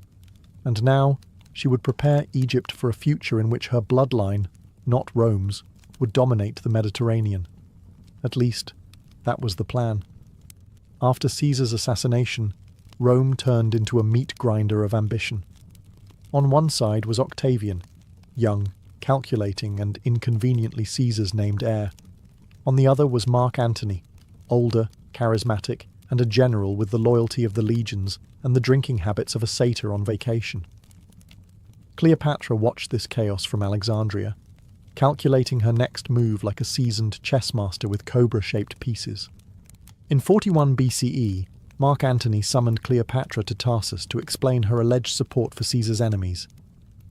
and now she would prepare Egypt for a future in which her bloodline, not Rome's, would dominate the Mediterranean. At least, that was the plan. After Caesar's assassination, Rome turned into a meat grinder of ambition. On one side was Octavian, young, calculating, and inconveniently Caesar's named heir. On the other was Mark Antony, older, charismatic, and a general with the loyalty of the legions and the drinking habits of a satyr on vacation. Cleopatra watched this chaos from Alexandria, calculating her next move like a seasoned chess master with cobra-shaped pieces. In 41 BCE, Mark Antony summoned Cleopatra to Tarsus to explain her alleged support for Caesar's enemies.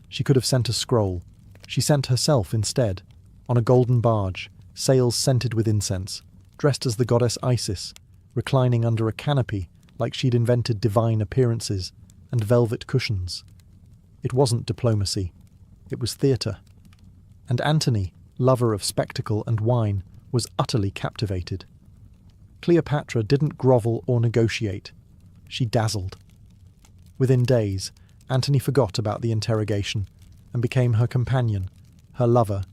She could have sent a scroll. She sent herself instead, on a golden barge, sails scented with incense, dressed as the goddess Isis, reclining under a canopy like she'd invented divine appearances and velvet cushions. It wasn't diplomacy. It was theatre. And Antony, lover of spectacle and wine, was utterly captivated. Cleopatra didn't grovel or negotiate. She dazzled. Within days, Antony forgot about the interrogation and became her companion, her lover,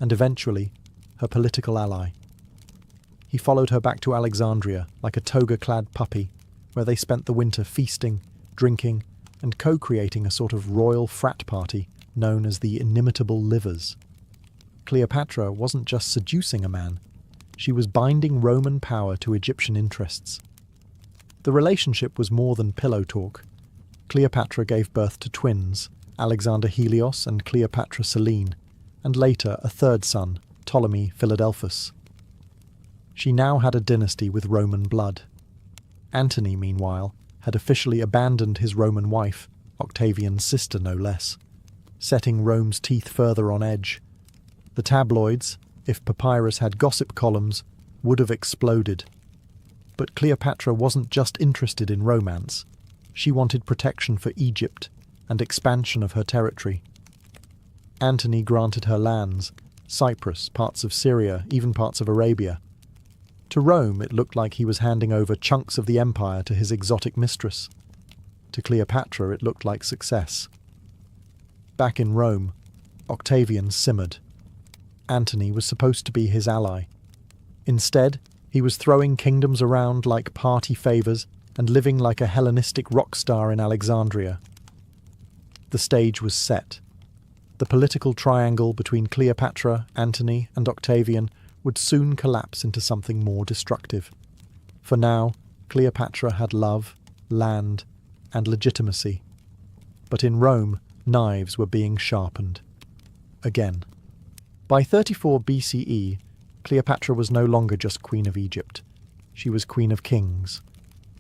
and eventually her political ally. He followed her back to Alexandria like a toga-clad puppy, where they spent the winter feasting, drinking, and co-creating a sort of royal frat party known as the Inimitable Livers. Cleopatra wasn't just seducing a man, she was binding Roman power to Egyptian interests. The relationship was more than pillow talk. Cleopatra gave birth to twins, Alexander Helios and Cleopatra Selene, and later a third son, Ptolemy Philadelphus. She now had a dynasty with Roman blood. Antony, meanwhile, had officially abandoned his Roman wife, Octavian's sister no less, setting Rome's teeth further on edge. The tabloids, if papyrus had gossip columns, would have exploded. But Cleopatra wasn't just interested in romance. She wanted protection for Egypt and expansion of her territory. Antony granted her lands, Cyprus, parts of Syria, even parts of Arabia. To Rome, it looked like he was handing over chunks of the empire to his exotic mistress. To Cleopatra, it looked like success. Back in Rome, Octavian simmered. Antony was supposed to be his ally. Instead, he was throwing kingdoms around like party favours and living like a Hellenistic rock star in Alexandria. The stage was set. The political triangle between Cleopatra, Antony, and Octavian would soon collapse into something more destructive. For now, Cleopatra had love, land, and legitimacy. But in Rome, knives were being sharpened. Again. By 34 BCE, Cleopatra was no longer just Queen of Egypt. She was Queen of Kings.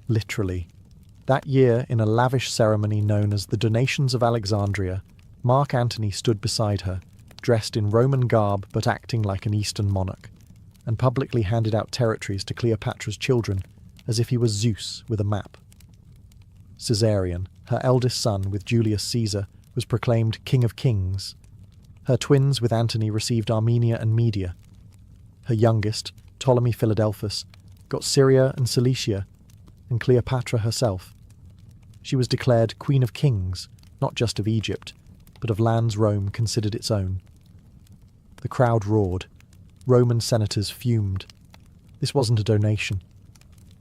Literally. That year, in a lavish ceremony known as the Donations of Alexandria, Mark Antony stood beside her, dressed in Roman garb but acting like an Eastern monarch, and publicly handed out territories to Cleopatra's children as if he was Zeus with a map. Caesarion, her eldest son with Julius Caesar, was proclaimed King of Kings. Her twins with Antony received Armenia and Media. Her youngest, Ptolemy Philadelphus, got Syria and Cilicia, and Cleopatra herself. She was declared Queen of Kings, not just of Egypt, but of lands Rome considered its own. The crowd roared. Roman senators fumed. This wasn't a donation.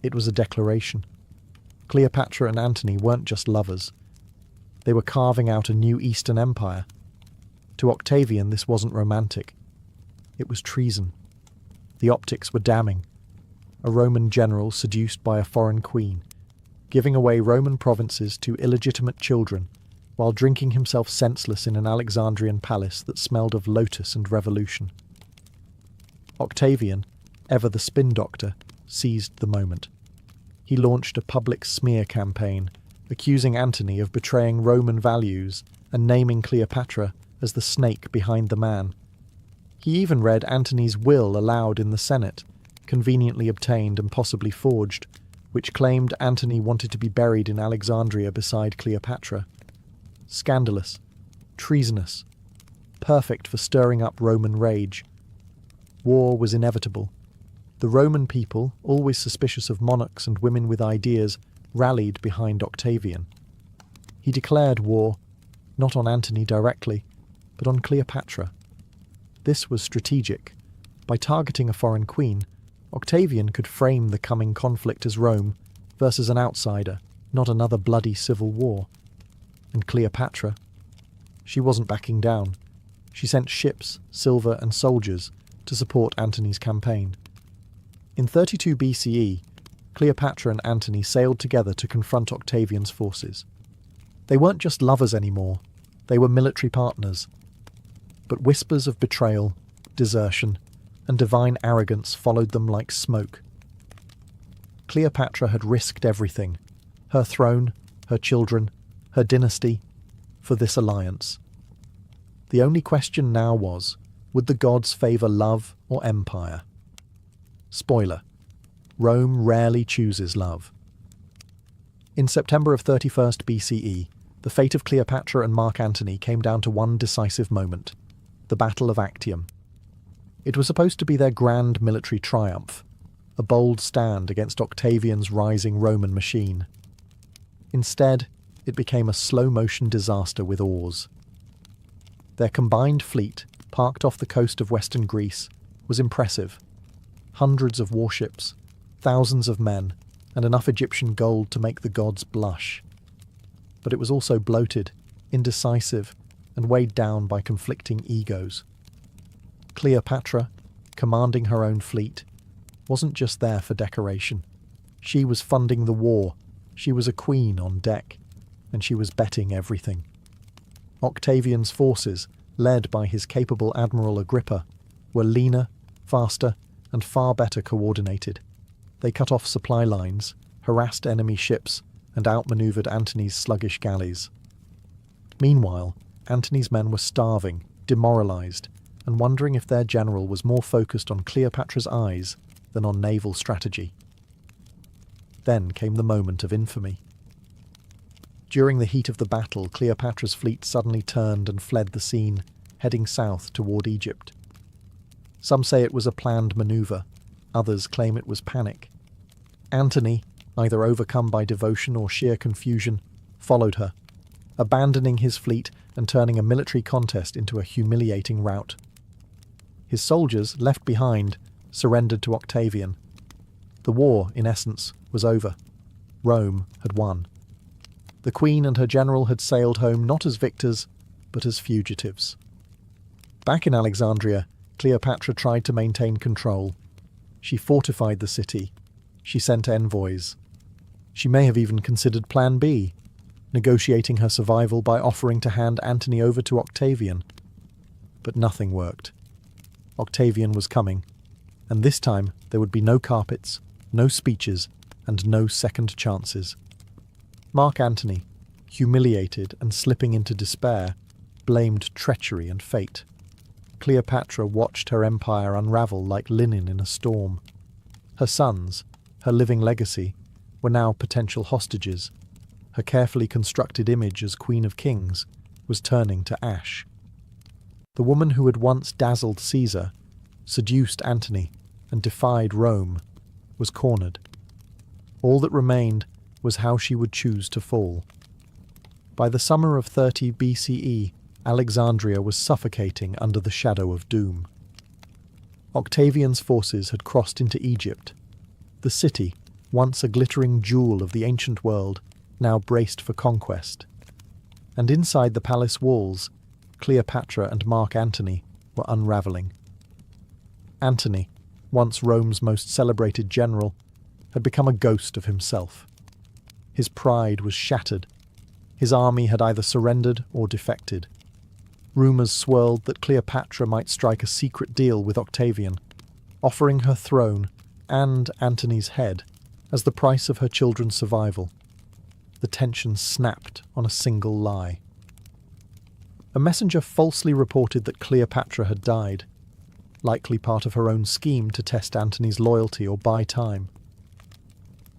It was a declaration. Cleopatra and Antony weren't just lovers. They were carving out a new Eastern Empire. To Octavian, this wasn't romantic. It was treason. The optics were damning. A Roman general seduced by a foreign queen, giving away Roman provinces to illegitimate children, while drinking himself senseless in an Alexandrian palace that smelled of lotus and revolution. Octavian, ever the spin doctor, seized the moment. He launched a public smear campaign, accusing Antony of betraying Roman values and naming Cleopatra as the snake behind the man. He even read Antony's will aloud in the Senate, conveniently obtained and possibly forged, which claimed Antony wanted to be buried in Alexandria beside Cleopatra. Scandalous, treasonous, perfect for stirring up Roman rage. War was inevitable. The Roman people, always suspicious of monarchs and women with ideas, rallied behind Octavian. He declared war, not on Antony directly, but on Cleopatra. This was strategic. By targeting a foreign queen, Octavian could frame the coming conflict as Rome versus an outsider, not another bloody civil war. And Cleopatra? She wasn't backing down. She sent ships, silver, and soldiers to support Antony's campaign. In 32 BCE, Cleopatra and Antony sailed together to confront Octavian's forces. They weren't just lovers anymore, they were military partners. But whispers of betrayal, desertion, and divine arrogance followed them like smoke. Cleopatra had risked everything, her throne, her children, her dynasty, for this alliance. The only question now was, would the gods favour love or empire? Spoiler: Rome rarely chooses love. In September of 31st BCE, the fate of Cleopatra and Mark Antony came down to one decisive moment: the Battle of Actium. It was supposed to be their grand military triumph, a bold stand against Octavian's rising Roman machine. Instead, it became a slow-motion disaster with oars. Their combined fleet, parked off the coast of western Greece, was impressive. Hundreds of warships, thousands of men, and enough Egyptian gold to make the gods blush. But it was also bloated, indecisive, and weighed down by conflicting egos. Cleopatra, commanding her own fleet, wasn't just there for decoration. She was funding the war, she was a queen on deck, and she was betting everything. Octavian's forces, led by his capable Admiral Agrippa, were leaner, faster, and far better coordinated. They cut off supply lines, harassed enemy ships, and outmaneuvered Antony's sluggish galleys. Meanwhile, Antony's men were starving, demoralized, and wondering if their general was more focused on Cleopatra's eyes than on naval strategy. Then came the moment of infamy. During the heat of the battle, Cleopatra's fleet suddenly turned and fled the scene, heading south toward Egypt. Some say it was a planned maneuver, others claim it was panic. Antony, either overcome by devotion or sheer confusion, followed her, abandoning his fleet and turning a military contest into a humiliating rout. His soldiers, left behind, surrendered to Octavian. The war, in essence, was over. Rome had won. The queen and her general had sailed home not as victors, but as fugitives. Back in Alexandria, Cleopatra tried to maintain control. She fortified the city. She sent envoys. She may have even considered Plan B, negotiating her survival by offering to hand Antony over to Octavian. But nothing worked. Octavian was coming, and this time there would be no carpets, no speeches, and no second chances. Mark Antony, humiliated and slipping into despair, blamed treachery and fate. Cleopatra watched her empire unravel like linen in a storm. Her sons, her living legacy, were now potential hostages. Her carefully constructed image as Queen of Kings was turning to ash. The woman who had once dazzled Caesar, seduced Antony, and defied Rome, was cornered. All that remained was how she would choose to fall. By the summer of 30 BCE, Alexandria was suffocating under the shadow of doom. Octavian's forces had crossed into Egypt. The city, once a glittering jewel of the ancient world, now braced for conquest. And inside the palace walls, Cleopatra and Mark Antony were unravelling. Antony, once Rome's most celebrated general, had become a ghost of himself. His pride was shattered. His army had either surrendered or defected. Rumours swirled that Cleopatra might strike a secret deal with Octavian, offering her throne and Antony's head as the price of her children's survival. The tension snapped on a single lie. A messenger falsely reported that Cleopatra had died, likely part of her own scheme to test Antony's loyalty or buy time.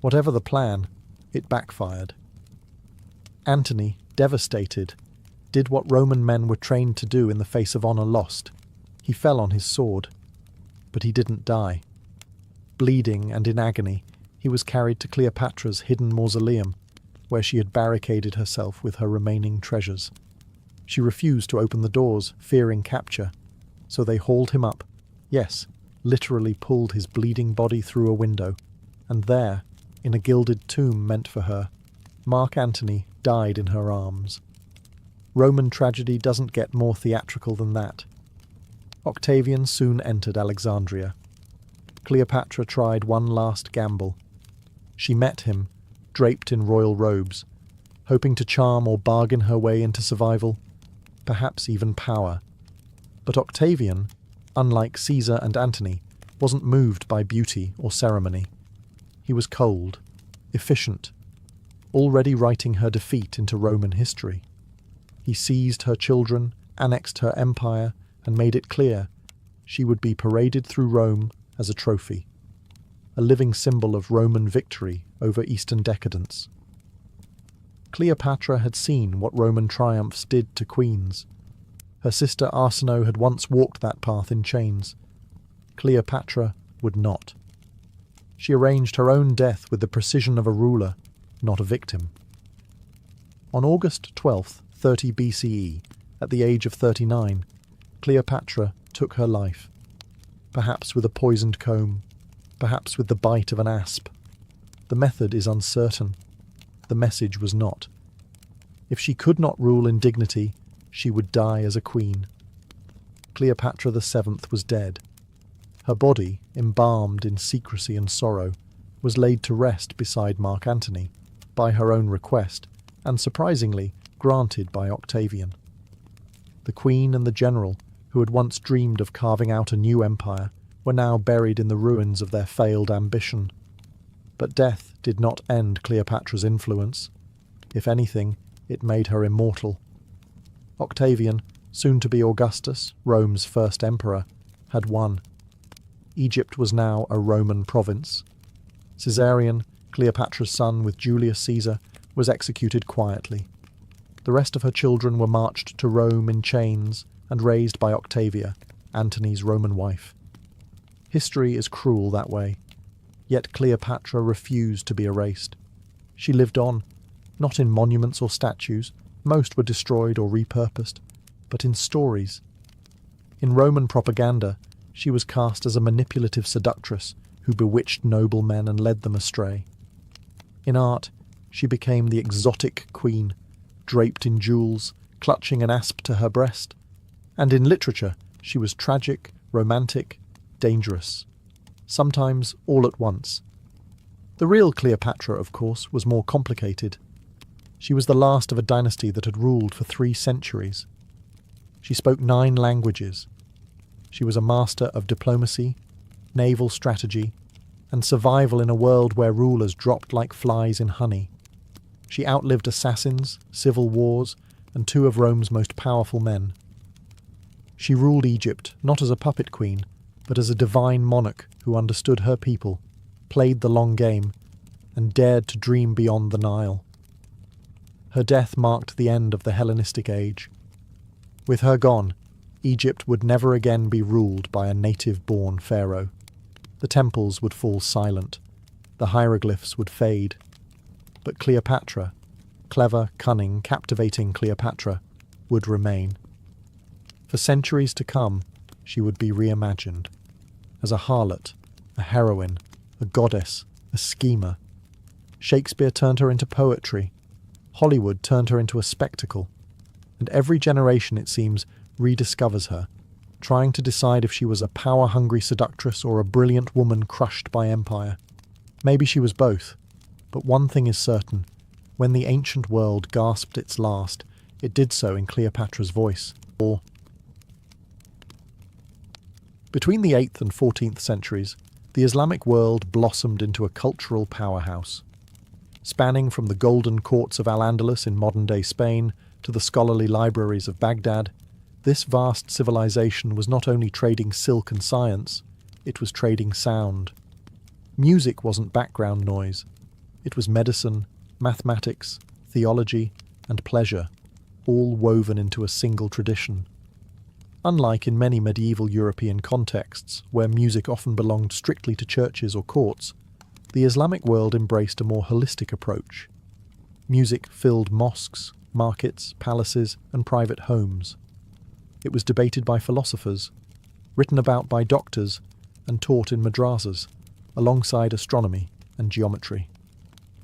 Whatever the plan, it backfired. Antony, devastated, did what Roman men were trained to do in the face of honour lost. He fell on his sword, but he didn't die. Bleeding and in agony, he was carried to Cleopatra's hidden mausoleum, where she had barricaded herself with her remaining treasures. She refused to open the doors, fearing capture, so they hauled him up, yes, literally pulled his bleeding body through a window, and there, in a gilded tomb meant for her, Mark Antony died in her arms. Roman tragedy doesn't get more theatrical than that. Octavian soon entered Alexandria. Cleopatra tried one last gamble. She met him, draped in royal robes, hoping to charm or bargain her way into survival, perhaps even power. But Octavian, unlike Caesar and Antony, wasn't moved by beauty or ceremony. He was cold, efficient, already writing her defeat into Roman history. He seized her children, annexed her empire, and made it clear she would be paraded through Rome as a trophy, a living symbol of Roman victory over Eastern decadence. Cleopatra had seen what Roman triumphs did to queens. Her sister Arsinoe had once walked that path in chains. Cleopatra would not. She arranged her own death with the precision of a ruler, not a victim. On August 12th, 30 BCE, at the age of 39, Cleopatra took her life, perhaps with a poisoned comb, perhaps with the bite of an asp. The method is uncertain. The message was not. If she could not rule in dignity, she would die as a queen. Cleopatra VII was dead. Her body, embalmed in secrecy and sorrow, was laid to rest beside Mark Antony, by her own request, and surprisingly granted by Octavian. The queen and the general, who had once dreamed of carving out a new empire, were now buried in the ruins of their failed ambition. But death did not end Cleopatra's influence. If anything, it made her immortal. Octavian, soon to be Augustus, Rome's first emperor, had won. Egypt was now a Roman province. Caesarion, Cleopatra's son with Julius Caesar, was executed quietly. The rest of her children were marched to Rome in chains and raised by Octavia, Antony's Roman wife. History is cruel that way. Yet Cleopatra refused to be erased. She lived on, not in monuments or statues, most were destroyed or repurposed, but in stories. In Roman propaganda, she was cast as a manipulative seductress who bewitched noblemen and led them astray. In art, she became the exotic queen, draped in jewels, clutching an asp to her breast. And in literature, she was tragic, romantic, dangerous. Sometimes all at once. The real Cleopatra, of course, was more complicated. She was the last of a dynasty that had ruled for 3 centuries. She spoke 9 languages. She was a master of diplomacy, naval strategy, and survival in a world where rulers dropped like flies in honey. She outlived assassins, civil wars, and 2 of Rome's most powerful men. She ruled Egypt not as a puppet queen, but as a divine monarch who understood her people, played the long game, and dared to dream beyond the Nile. Her death marked the end of the Hellenistic age. With her gone, Egypt would never again be ruled by a native-born pharaoh. The temples would fall silent, the hieroglyphs would fade. But Cleopatra, clever, cunning, captivating Cleopatra, would remain. For centuries to come, she would be reimagined. As a harlot, a heroine, a goddess, a schemer. Shakespeare turned her into poetry. Hollywood turned her into a spectacle. And every generation, it seems, rediscovers her, trying to decide if she was a power-hungry seductress or a brilliant woman crushed by empire. Maybe she was both, but one thing is certain. When the ancient world gasped its last, it did so in Cleopatra's voice. Between the 8th and 14th centuries, the Islamic world blossomed into a cultural powerhouse. Spanning from the golden courts of Al-Andalus in modern-day Spain to the scholarly libraries of Baghdad, this vast civilization was not only trading silk and science, it was trading sound. Music wasn't background noise. It was medicine, mathematics, theology, and pleasure, all woven into a single tradition. Unlike in many medieval European contexts, where music often belonged strictly to churches or courts, the Islamic world embraced a more holistic approach. Music filled mosques, markets, palaces, and private homes. It was debated by philosophers, written about by doctors, and taught in madrasas, alongside astronomy and geometry.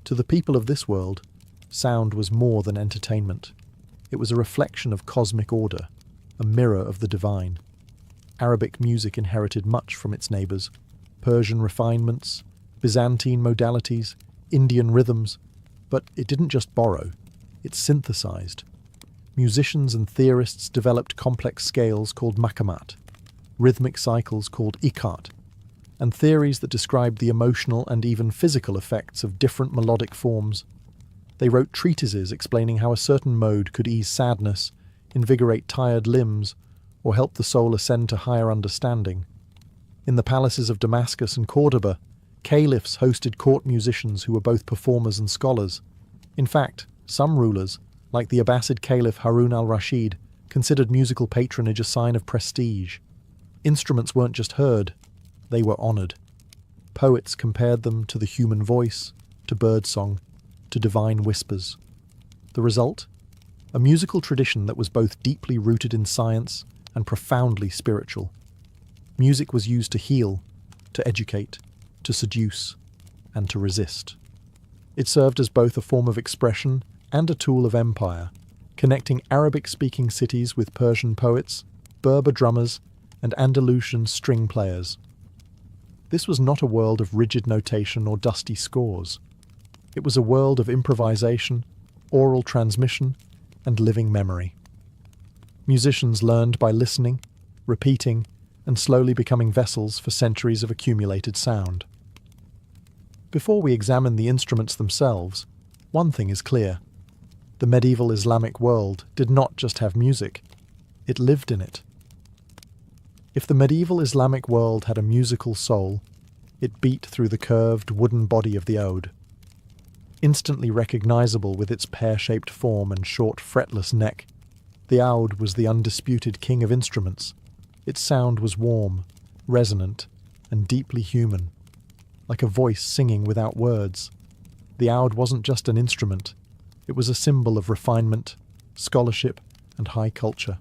To the people of this world, sound was more than entertainment. It was a reflection of cosmic order, a mirror of the divine. Arabic music inherited much from its neighbours: Persian refinements, Byzantine modalities, Indian rhythms, but it didn't just borrow, it synthesized. Musicians and theorists developed complex scales called makamat, rhythmic cycles called ikat, and theories that described the emotional and even physical effects of different melodic forms. They wrote treatises explaining how a certain mode could ease sadness, invigorate tired limbs, or help the soul ascend to higher understanding. In the palaces of Damascus and Cordoba, caliphs hosted court musicians who were both performers and scholars. In fact, some rulers, like the Abbasid Caliph Harun al-Rashid, considered musical patronage a sign of prestige. Instruments weren't just heard, they were honoured. Poets compared them to the human voice, to birdsong, to divine whispers. The result? A musical tradition that was both deeply rooted in science and profoundly spiritual. Music was used to heal, to educate, to seduce, and to resist. It served as both a form of expression and a tool of empire, connecting Arabic-speaking cities with Persian poets, Berber drummers, and Andalusian string players. This was not a world of rigid notation or dusty scores. It was a world of improvisation, oral transmission, and living memory. Musicians learned by listening, repeating, and slowly becoming vessels for centuries of accumulated sound. Before we examine the instruments themselves, one thing is clear. The medieval Islamic world did not just have music, it lived in it. If the medieval Islamic world had a musical soul, it beat through the curved wooden body of the oud. Instantly recognizable with its pear-shaped form and short fretless neck, the oud was the undisputed king of instruments. Its sound was warm, resonant, and deeply human, like a voice singing without words. The oud wasn't just an instrument, it was a symbol of refinement, scholarship, and high culture.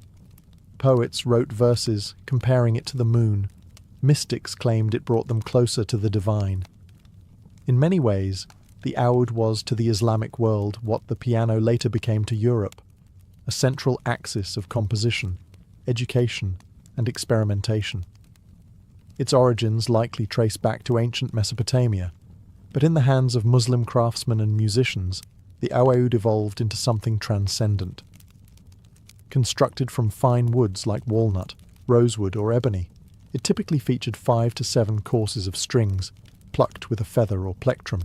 Poets wrote verses comparing it to the moon. Mystics claimed it brought them closer to the divine. In many ways, the oud was to the Islamic world what the piano later became to Europe, a central axis of composition, education, and experimentation. Its origins likely trace back to ancient Mesopotamia, but in the hands of Muslim craftsmen and musicians, the oud evolved into something transcendent. Constructed from fine woods like walnut, rosewood, or ebony, it typically featured 5 to 7 courses of strings, plucked with a feather or plectrum.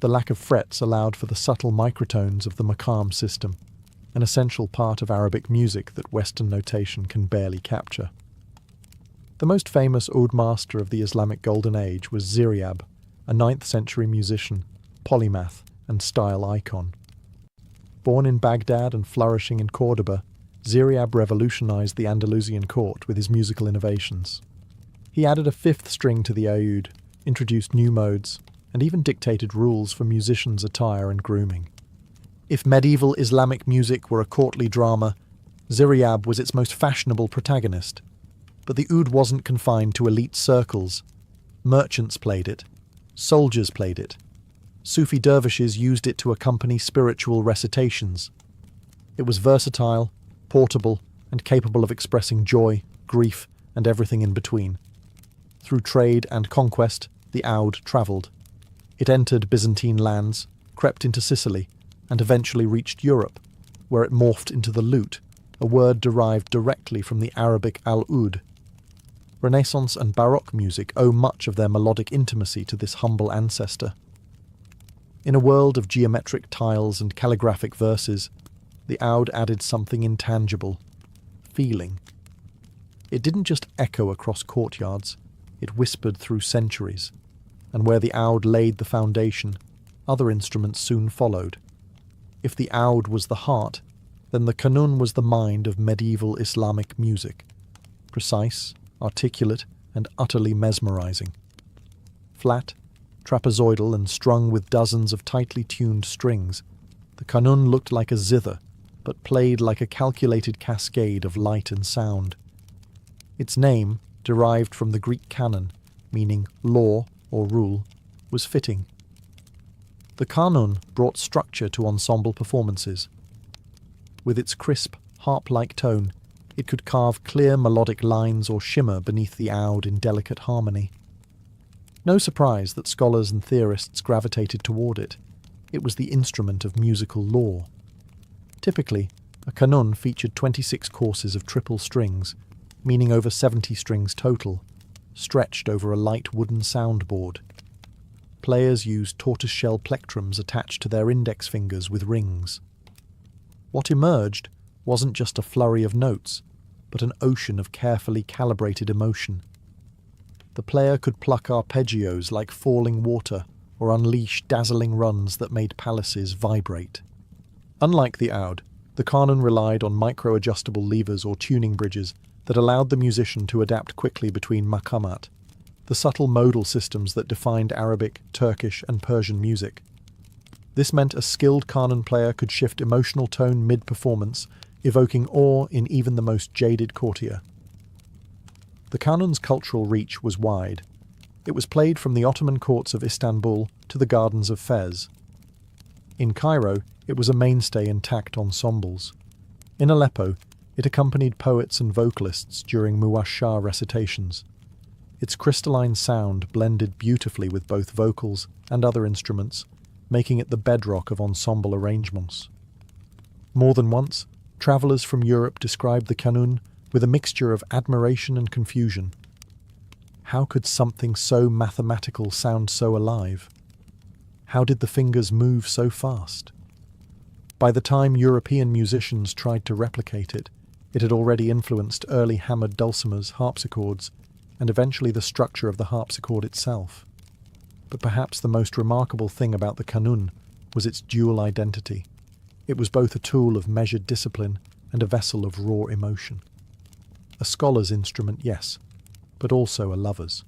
The lack of frets allowed for the subtle microtones of the maqam system, an essential part of Arabic music that Western notation can barely capture. The most famous oud master of the Islamic Golden Age was Ziryab, a 9th century musician, polymath, and style icon. Born in Baghdad and flourishing in Cordoba, Ziryab revolutionized the Andalusian court with his musical innovations. He added a 5th string to the oud, introduced new modes, and even dictated rules for musicians' attire and grooming. If medieval Islamic music were a courtly drama, Ziryab was its most fashionable protagonist. But the oud wasn't confined to elite circles. Merchants played it. Soldiers played it. Sufi dervishes used it to accompany spiritual recitations. It was versatile, portable, and capable of expressing joy, grief, and everything in between. Through trade and conquest, the oud travelled. It entered Byzantine lands, crept into Sicily, and eventually reached Europe, where it morphed into the lute, a word derived directly from the Arabic al-oud. Renaissance and Baroque music owe much of their melodic intimacy to this humble ancestor. In a world of geometric tiles and calligraphic verses, the oud added something intangible, feeling. It didn't just echo across courtyards, it whispered through centuries, and where the oud laid the foundation, other instruments soon followed. If the oud was the heart, then the qanun was the mind of medieval Islamic music, precise, articulate, and utterly mesmerizing. Flat, trapezoidal, and strung with dozens of tightly tuned strings, the qanun looked like a zither, but played like a calculated cascade of light and sound. Its name, derived from the Greek canon, meaning law or rule, was fitting. The qanun brought structure to ensemble performances. With its crisp, harp-like tone, it could carve clear melodic lines or shimmer beneath the oud in delicate harmony. No surprise that scholars and theorists gravitated toward it. It was the instrument of musical law. Typically, a kanun featured 26 courses of triple strings, meaning over 70 strings total, stretched over a light wooden soundboard. Players used tortoiseshell plectrums attached to their index fingers with rings. What emerged wasn't just a flurry of notes, but an ocean of carefully calibrated emotion. The player could pluck arpeggios like falling water or unleash dazzling runs that made palaces vibrate. Unlike the oud, the kanun relied on micro-adjustable levers or tuning bridges that allowed the musician to adapt quickly between maqamat, the subtle modal systems that defined Arabic, Turkish, and Persian music. This meant a skilled kanun player could shift emotional tone mid-performance, evoking awe in even the most jaded courtier. The kanun's cultural reach was wide. It was played from the Ottoman courts of Istanbul to the gardens of Fez. In Cairo, it was a mainstay in tacked ensembles. In Aleppo, it accompanied poets and vocalists during muwashshah recitations. Its crystalline sound blended beautifully with both vocals and other instruments, making it the bedrock of ensemble arrangements. More than once, travellers from Europe described the kanun with a mixture of admiration and confusion. How could something so mathematical sound so alive? How did the fingers move so fast? By the time European musicians tried to replicate it, it had already influenced early hammered dulcimers, harpsichords, and eventually the structure of the harpsichord itself. But perhaps the most remarkable thing about the kanun was its dual identity. It was both a tool of measured discipline and a vessel of raw emotion. A scholar's instrument, yes, but also a lover's.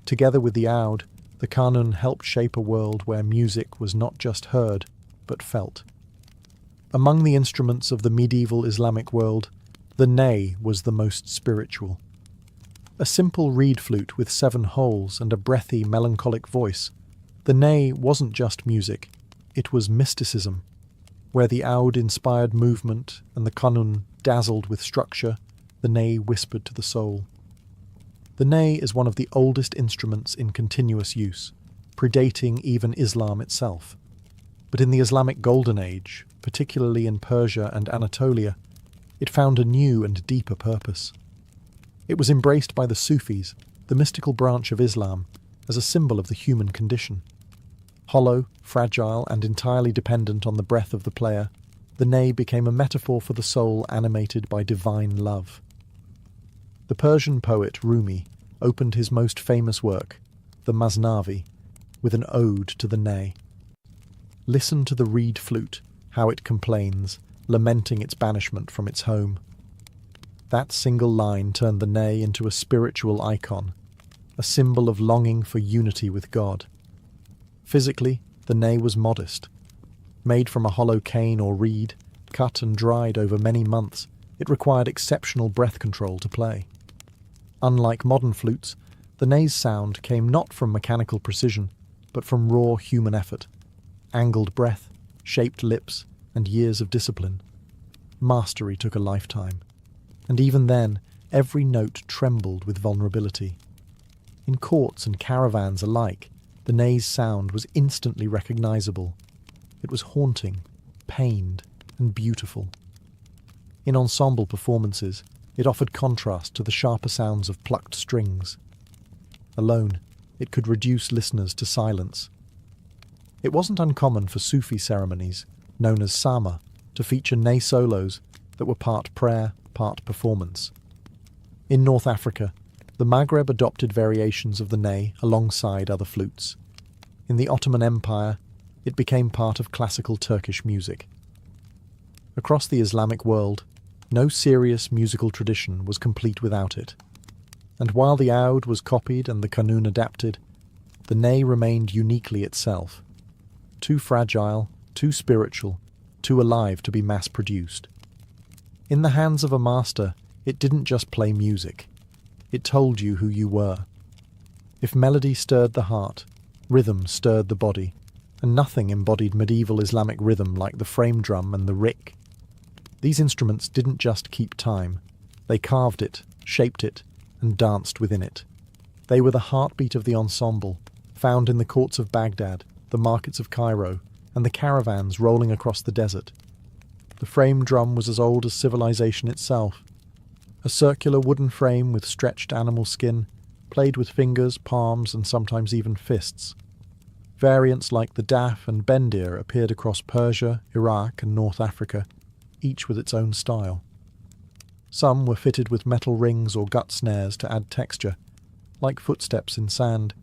Together with the oud, the kanun helped shape a world where music was not just heard, but felt. Among the instruments of the medieval Islamic world, the ney was the most spiritual. A simple reed flute with 7 holes and a breathy, melancholic voice, the ney wasn't just music, it was mysticism. Where the oud inspired movement and the kanun dazzled with structure, the ney whispered to the soul. The ney is one of the oldest instruments in continuous use, predating even Islam itself. But in the Islamic Golden Age, particularly in Persia and Anatolia, it found a new and deeper purpose. It was embraced by the Sufis, the mystical branch of Islam, as a symbol of the human condition. Hollow, fragile, and entirely dependent on the breath of the player, the ney became a metaphor for the soul animated by divine love. The Persian poet Rumi opened his most famous work, the Masnavi, with an ode to the ney. Listen to the reed flute, how it complains, lamenting its banishment from its home. That single line turned the ney into a spiritual icon, a symbol of longing for unity with God. Physically, the ney was modest. Made from a hollow cane or reed, cut and dried over many months, it required exceptional breath control to play. Unlike modern flutes, the ney's sound came not from mechanical precision, but from raw human effort, angled breath, shaped lips, and years of discipline. Mastery took a lifetime, and even then, every note trembled with vulnerability. In courts and caravans alike, the ney's sound was instantly recognizable. It was haunting, pained, and beautiful. In ensemble performances, it offered contrast to the sharper sounds of plucked strings. Alone, it could reduce listeners to silence. It wasn't uncommon for Sufi ceremonies, known as sama, to feature ney solos that were part prayer, part performance. In North Africa, the Maghreb adopted variations of the ney alongside other flutes. In the Ottoman Empire, it became part of classical Turkish music. Across the Islamic world, no serious musical tradition was complete without it. And while the oud was copied and the kanun adapted, the ney remained uniquely itself. Too fragile, too spiritual, too alive to be mass-produced. In the hands of a master, it didn't just play music. It told you who you were. If melody stirred the heart, rhythm stirred the body, and nothing embodied medieval Islamic rhythm like the frame drum and the rik. These instruments didn't just keep time. They carved it, shaped it, and danced within it. They were the heartbeat of the ensemble, found in the courts of Baghdad, the markets of Cairo, and the caravans rolling across the desert. The frame drum was as old as civilization itself. A circular wooden frame with stretched animal skin, played with fingers, palms, and sometimes even fists. Variants like the daf and bendir appeared across Persia, Iraq, and North Africa, each with its own style. Some were fitted with metal rings or gut snares to add texture, like footsteps in sand,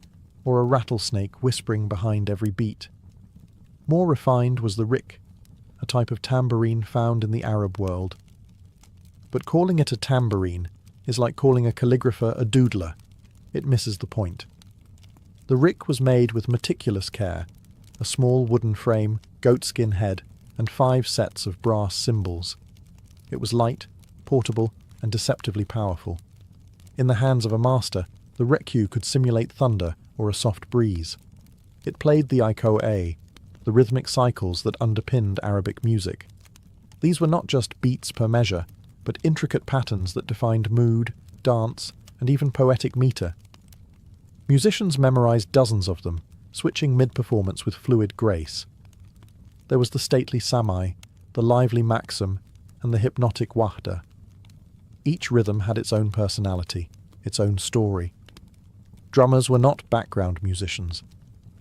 or a rattlesnake whispering behind every beat. More refined was the rik, a type of tambourine found in the Arab world. But calling it a tambourine is like calling a calligrapher a doodler. It misses the point. The rik was made with meticulous care, a small wooden frame, goatskin head, and 5 sets of brass cymbals. It was light, portable, and deceptively powerful. In the hands of a master, the reku could simulate thunder or a soft breeze. It played the iko-a, the rhythmic cycles that underpinned Arabic music. These were not just beats per measure, but intricate patterns that defined mood, dance, and even poetic meter. Musicians memorized dozens of them, switching mid-performance with fluid grace. There was the stately samai, the lively maxim, and the hypnotic wahda. Each rhythm had its own personality, its own story. Drummers were not background musicians.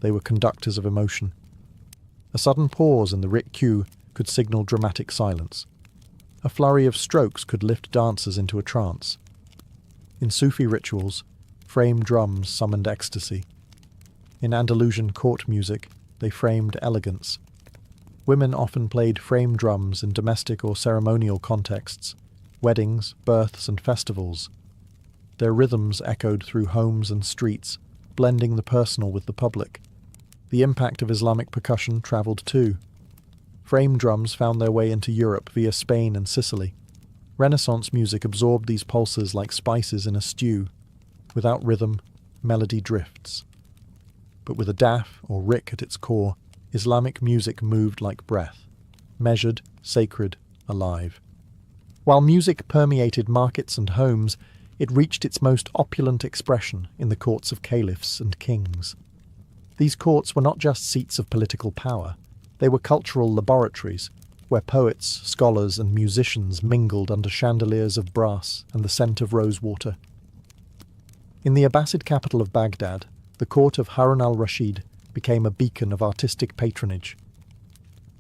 They were conductors of emotion. A sudden pause in the rik cue could signal dramatic silence. A flurry of strokes could lift dancers into a trance. In Sufi rituals, frame drums summoned ecstasy. In Andalusian court music, they framed elegance. Women often played frame drums in domestic or ceremonial contexts, weddings, births, and festivals. Their rhythms echoed through homes and streets, blending the personal with the public. The impact of Islamic percussion travelled too. Frame drums found their way into Europe via Spain and Sicily. Renaissance music absorbed these pulses like spices in a stew. Without rhythm, melody drifts. But with a daf, or rik, at its core, Islamic music moved like breath, measured, sacred, alive. While music permeated markets and homes, it reached its most opulent expression in the courts of caliphs and kings. These courts were not just seats of political power, they were cultural laboratories, where poets, scholars, and musicians mingled under chandeliers of brass and the scent of rosewater. In the Abbasid capital of Baghdad, the court of Harun al-Rashid became a beacon of artistic patronage.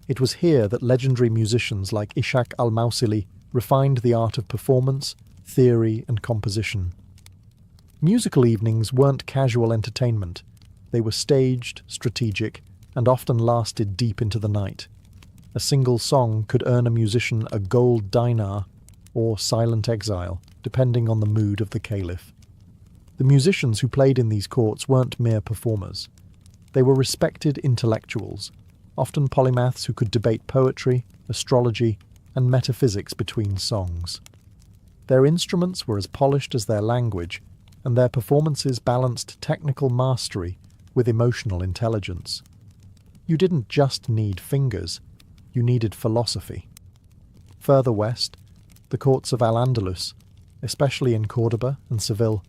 It was here that legendary musicians like Ishaq al-Mawsili refined the art of performance, theory, and composition. Musical evenings weren't casual entertainment. They were staged, strategic, and often lasted deep into the night. A single song could earn a musician a gold dinar or silent exile, depending on the mood of the caliph. The musicians who played in these courts weren't mere performers. They were respected intellectuals, often polymaths who could debate poetry, astrology, and metaphysics between songs. Their instruments were as polished as their language, and their performances balanced technical mastery with emotional intelligence. You didn't just need fingers, you needed philosophy. Further west, the courts of Al-Andalus, especially in Córdoba and Seville,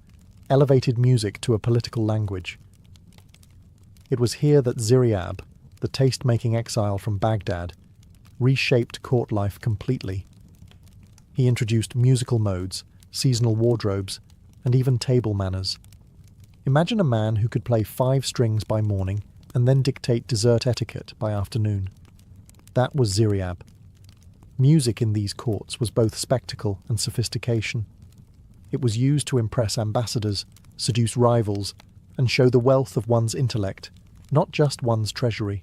elevated music to a political language. It was here that Ziryab, the taste-making exile from Baghdad, reshaped court life completely. He introduced musical modes, seasonal wardrobes, and even table manners. Imagine a man who could play 5 strings by morning and then dictate dessert etiquette by afternoon. That was Ziryab. Music in these courts was both spectacle and sophistication. It was used to impress ambassadors, seduce rivals, and show the wealth of one's intellect, not just one's treasury.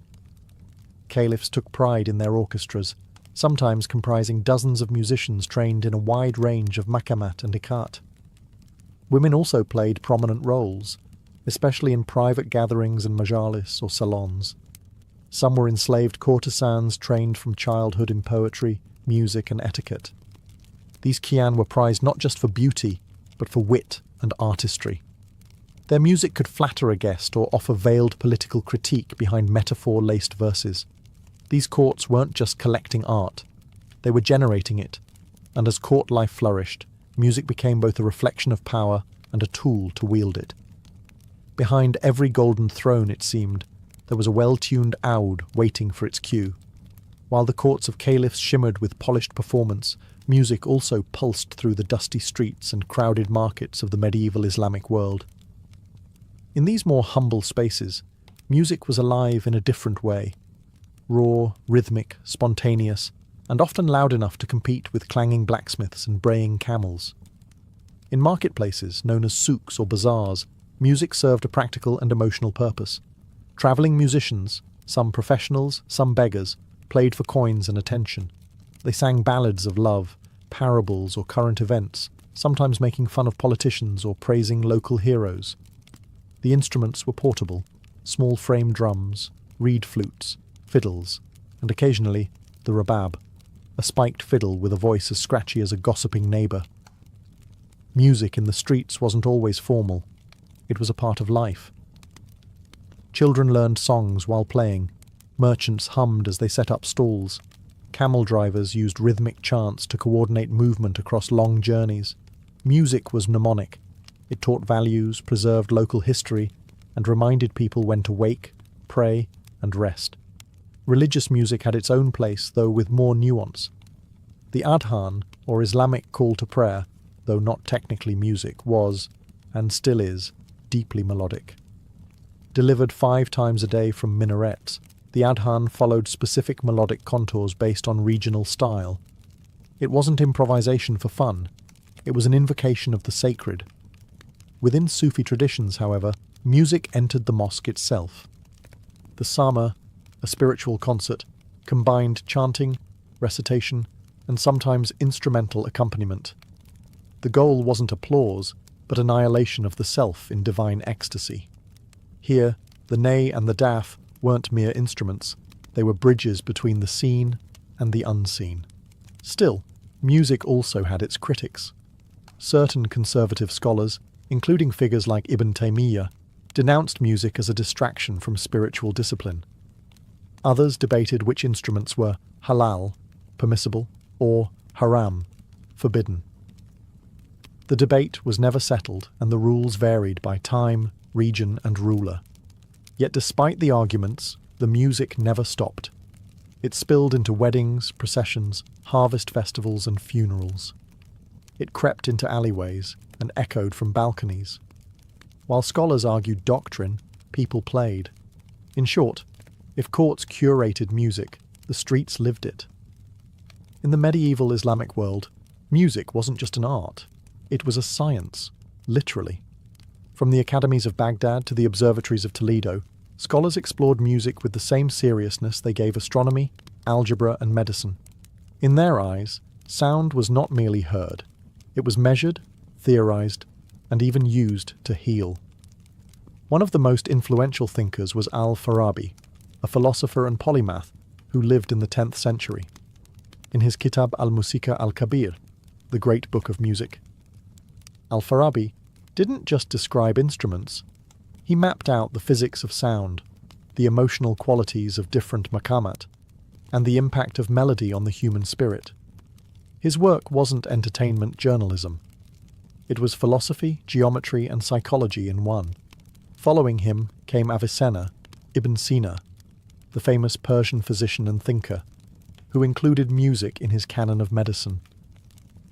Caliphs took pride in their orchestras, sometimes comprising dozens of musicians trained in a wide range of makamat and ikat. Women also played prominent roles, especially in private gatherings and majalis or salons. Some were enslaved courtesans trained from childhood in poetry, music, and etiquette. These Kian were prized not just for beauty, but for wit and artistry. Their music could flatter a guest or offer veiled political critique behind metaphor-laced verses. These courts weren't just collecting art, they were generating it, and as court life flourished, music became both a reflection of power and a tool to wield it. Behind every golden throne, it seemed, there was a well-tuned oud waiting for its cue. While the courts of caliphs shimmered with polished performance, music also pulsed through the dusty streets and crowded markets of the medieval Islamic world. In these more humble spaces, music was alive in a different way. Raw, rhythmic, spontaneous, and often loud enough to compete with clanging blacksmiths and braying camels. In marketplaces, known as souks or bazaars, music served a practical and emotional purpose. Travelling musicians, some professionals, some beggars, played for coins and attention. They sang ballads of love, parables or current events, sometimes making fun of politicians or praising local heroes. The instruments were portable, small frame drums, reed flutes, fiddles, and occasionally the rabab, a spiked fiddle with a voice as scratchy as a gossiping neighbour. Music in the streets wasn't always formal. It was a part of life. Children learned songs while playing. Merchants hummed as they set up stalls. Camel drivers used rhythmic chants to coordinate movement across long journeys. Music was mnemonic. It taught values, preserved local history, and reminded people when to wake, pray, and rest. Religious music had its own place, though with more nuance. The adhan, or Islamic call to prayer, though not technically music, was, and still is, deeply melodic. Delivered 5 times a day from minarets, the adhan followed specific melodic contours based on regional style. It wasn't improvisation for fun. It was an invocation of the sacred. Within Sufi traditions, however, music entered the mosque itself. The sama, a spiritual concert, combined chanting, recitation, and sometimes instrumental accompaniment. The goal wasn't applause, but annihilation of the self in divine ecstasy. Here, the ney and the daf weren't mere instruments, they were bridges between the seen and the unseen. Still, music also had its critics. Certain conservative scholars, including figures like Ibn Taymiyyah, denounced music as a distraction from spiritual discipline. Others debated which instruments were halal, permissible, or haram, forbidden. The debate was never settled, and the rules varied by time, region, and ruler. Yet despite the arguments, the music never stopped. It spilled into weddings, processions, harvest festivals, and funerals. It crept into alleyways and echoed from balconies. While scholars argued doctrine, people played. In short, if courts curated music, the streets lived it. In the medieval Islamic world, music wasn't just an art. It was a science, literally. From the academies of Baghdad to the observatories of Toledo, scholars explored music with the same seriousness they gave astronomy, algebra, and medicine. In their eyes, sound was not merely heard. It was measured, theorized, and even used to heal. One of the most influential thinkers was Al-Farabi, a philosopher and polymath who lived in the 10th century. In his Kitab al-Musika al-Kabir, the Great Book of Music, Al-Farabi didn't just describe instruments. He mapped out the physics of sound, the emotional qualities of different maqamat, and the impact of melody on the human spirit. His work wasn't entertainment journalism. It was philosophy, geometry, and psychology in one. Following him came Avicenna, Ibn Sina, the famous Persian physician and thinker, who included music in his canon of medicine.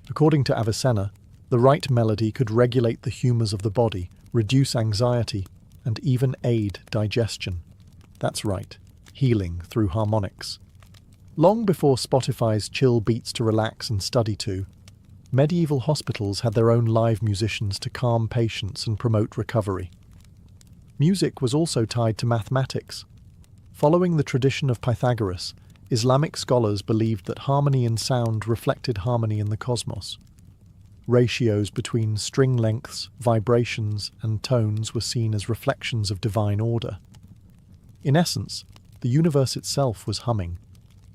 According to Avicenna, the right melody could regulate the humours of the body, reduce anxiety, and even aid digestion. That's right, healing through harmonics. Long before Spotify's chill beats to relax and study to, medieval hospitals had their own live musicians to calm patients and promote recovery. Music was also tied to mathematics. Following the tradition of Pythagoras, Islamic scholars believed that harmony in sound reflected harmony in the cosmos. Ratios between string lengths, vibrations, and tones were seen as reflections of divine order. In essence, the universe itself was humming,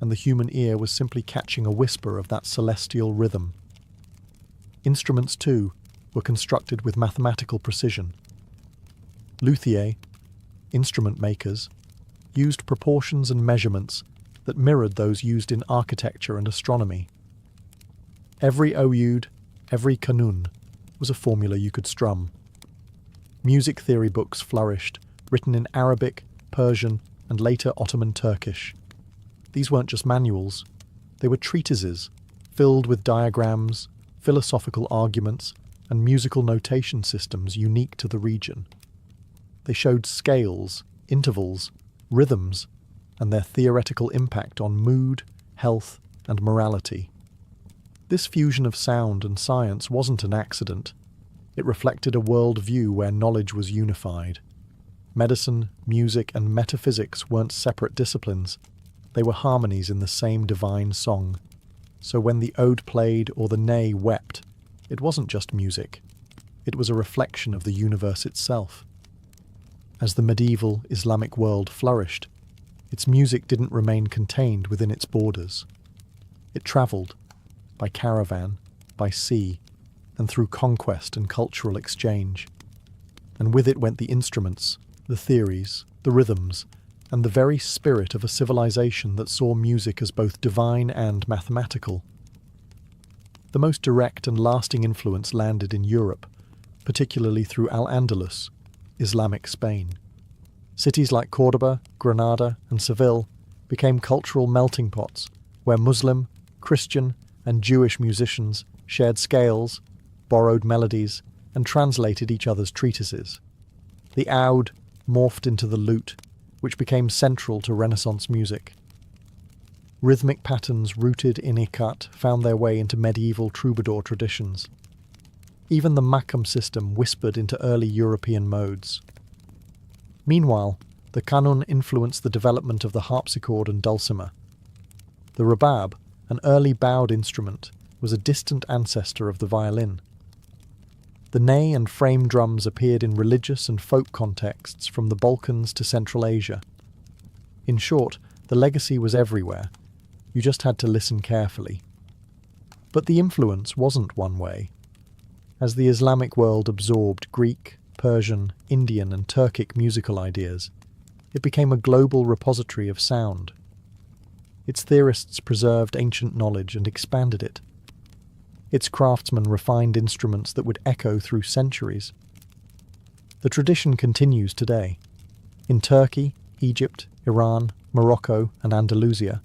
and the human ear was simply catching a whisper of that celestial rhythm. Instruments, too, were constructed with mathematical precision. Luthiers, instrument makers, used proportions and measurements that mirrored those used in architecture and astronomy. Every oud, every kanun, was a formula you could strum. Music theory books flourished, written in Arabic, Persian, and later Ottoman Turkish. These weren't just manuals, they were treatises, filled with diagrams, philosophical arguments, and musical notation systems unique to the region. They showed scales, intervals, rhythms, and their theoretical impact on mood, health, and morality. This fusion of sound and science wasn't an accident. It reflected a world-view where knowledge was unified. Medicine, music, and metaphysics weren't separate disciplines. They were harmonies in the same divine song. So when the ode played or the ney wept, it wasn't just music. It was a reflection of the universe itself. As the medieval Islamic world flourished, its music didn't remain contained within its borders. It travelled, by caravan, by sea, and through conquest and cultural exchange. And with it went the instruments, the theories, the rhythms, and the very spirit of a civilization that saw music as both divine and mathematical. The most direct and lasting influence landed in Europe, particularly through Al-Andalus, Islamic Spain. Cities like Córdoba, Granada, and Seville became cultural melting pots where Muslim, Christian, and Jewish musicians shared scales, borrowed melodies, and translated each other's treatises. The oud morphed into the lute, which became central to Renaissance music. Rhythmic patterns rooted in ikat found their way into medieval troubadour traditions. Even the makam system whispered into early European modes. Meanwhile, the kanun influenced the development of the harpsichord and dulcimer. The rabab, an early bowed instrument, was a distant ancestor of the violin. The ney and frame drums appeared in religious and folk contexts from the Balkans to Central Asia. In short, the legacy was everywhere. You just had to listen carefully. But the influence wasn't one way. As the Islamic world absorbed Greek, Persian, Indian, and Turkic musical ideas, it became a global repository of sound. Its theorists preserved ancient knowledge and expanded it. Its craftsmen refined instruments that would echo through centuries. The tradition continues today. In Turkey, Egypt, Iran, Morocco, and Andalusia,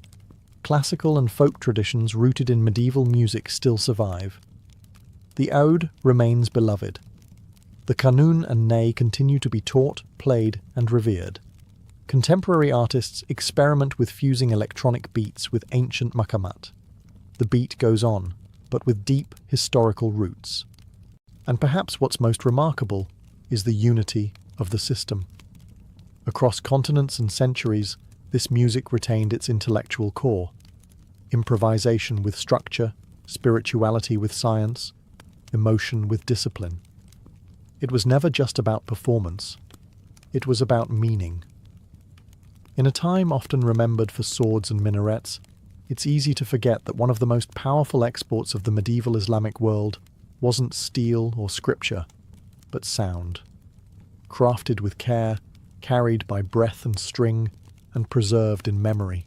classical and folk traditions rooted in medieval music still survive. The ode remains beloved. The kanun and ney continue to be taught, played, and revered. Contemporary artists experiment with fusing electronic beats with ancient makamat. The beat goes on, but with deep historical roots. And perhaps what's most remarkable is the unity of the system. Across continents and centuries, this music retained its intellectual core. Improvisation with structure, spirituality with science, emotion with discipline. It was never just about performance. It was about meaning. In a time often remembered for swords and minarets, it's easy to forget that one of the most powerful exports of the medieval Islamic world wasn't steel or scripture, but sound. Crafted with care, carried by breath and string, and preserved in memory.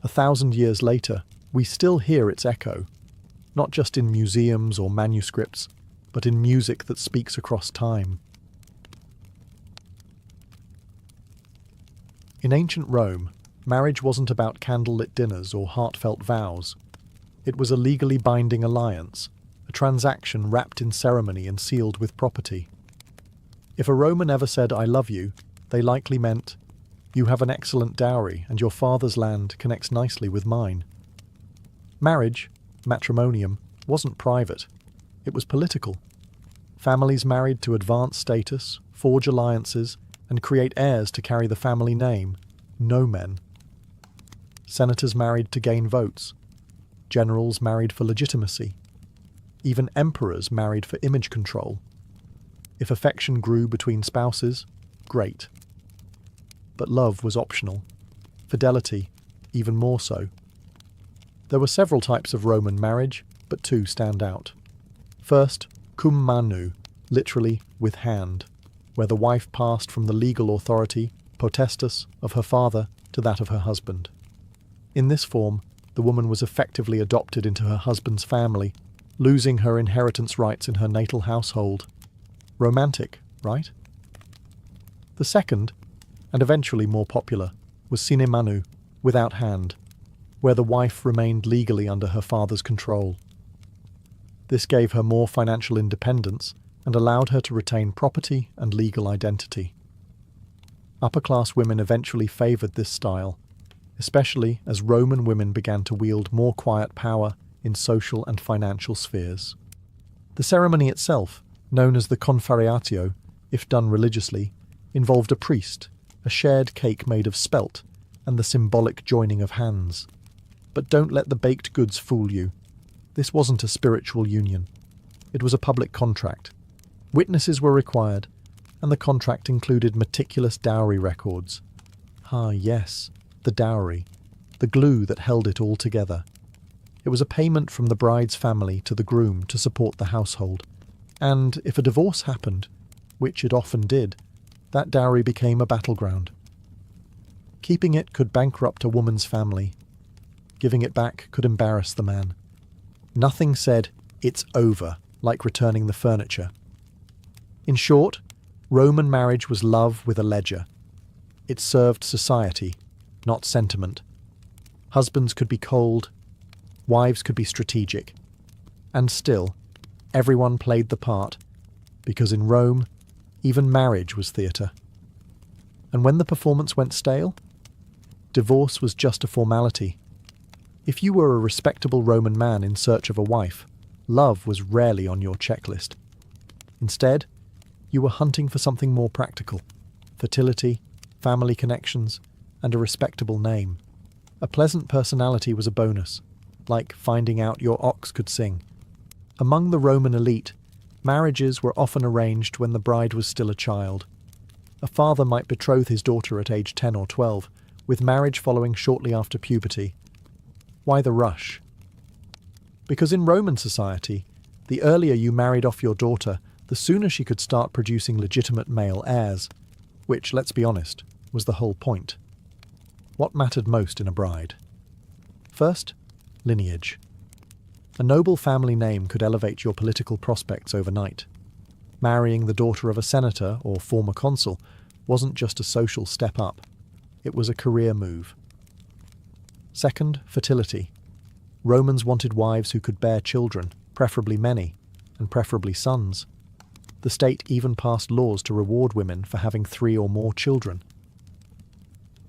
1,000 years later, we still hear its echo, not just in museums or manuscripts, but in music that speaks across time. In ancient Rome, marriage wasn't about candlelit dinners or heartfelt vows. It was a legally binding alliance, a transaction wrapped in ceremony and sealed with property. If a Roman ever said, "I love you," they likely meant, "You have an excellent dowry and your father's land connects nicely with mine." Marriage, matrimonium, wasn't private. It was political. Families married to advance status, forge alliances, and create heirs to carry the family name, nomen. Senators married to gain votes. Generals married for legitimacy. Even emperors married for image control. If affection grew between spouses, great. But love was optional. Fidelity, even more so. There were several types of Roman marriage, but two stand out. First, cum manu, literally with hand, where the wife passed from the legal authority, potestas, of her father to that of her husband. In this form, the woman was effectively adopted into her husband's family, losing her inheritance rights in her natal household. Romantic, right? The second, and eventually more popular, was sine manu, without hand, where the wife remained legally under her father's control. This gave her more financial independence and allowed her to retain property and legal identity. Upper-class women eventually favoured this style, especially as Roman women began to wield more quiet power in social and financial spheres. The ceremony itself, known as the confariatio, if done religiously, involved a priest, a shared cake made of spelt, and the symbolic joining of hands. But don't let the baked goods fool you. This wasn't a spiritual union. It was a public contract. Witnesses were required, and the contract included meticulous dowry records. Ah, yes, the dowry, the glue that held it all together. It was a payment from the bride's family to the groom to support the household, and if a divorce happened, which it often did, that dowry became a battleground. Keeping it could bankrupt a woman's family. Giving it back could embarrass the man. Nothing said, "It's over," like returning the furniture. In short, Roman marriage was love with a ledger. It served society, not sentiment. Husbands could be cold, wives could be strategic. And still, everyone played the part, because in Rome, even marriage was theatre. And when the performance went stale, divorce was just a formality. If you were a respectable Roman man in search of a wife, love was rarely on your checklist. Instead, you were hunting for something more practical: fertility, family connections, and a respectable name. A pleasant personality was a bonus, like finding out your ox could sing. Among the Roman elite, marriages were often arranged when the bride was still a child. A father might betroth his daughter at age 10 or 12, with marriage following shortly after puberty. Why the rush? Because in Roman society, the earlier you married off your daughter, the sooner she could start producing legitimate male heirs, which, let's be honest, was the whole point. What mattered most in a bride? First, lineage. A noble family name could elevate your political prospects overnight. Marrying the daughter of a senator or former consul wasn't just a social step up, it was a career move. Second, fertility. Romans wanted wives who could bear children, preferably many, and preferably sons. The state even passed laws to reward women for having 3 or more children.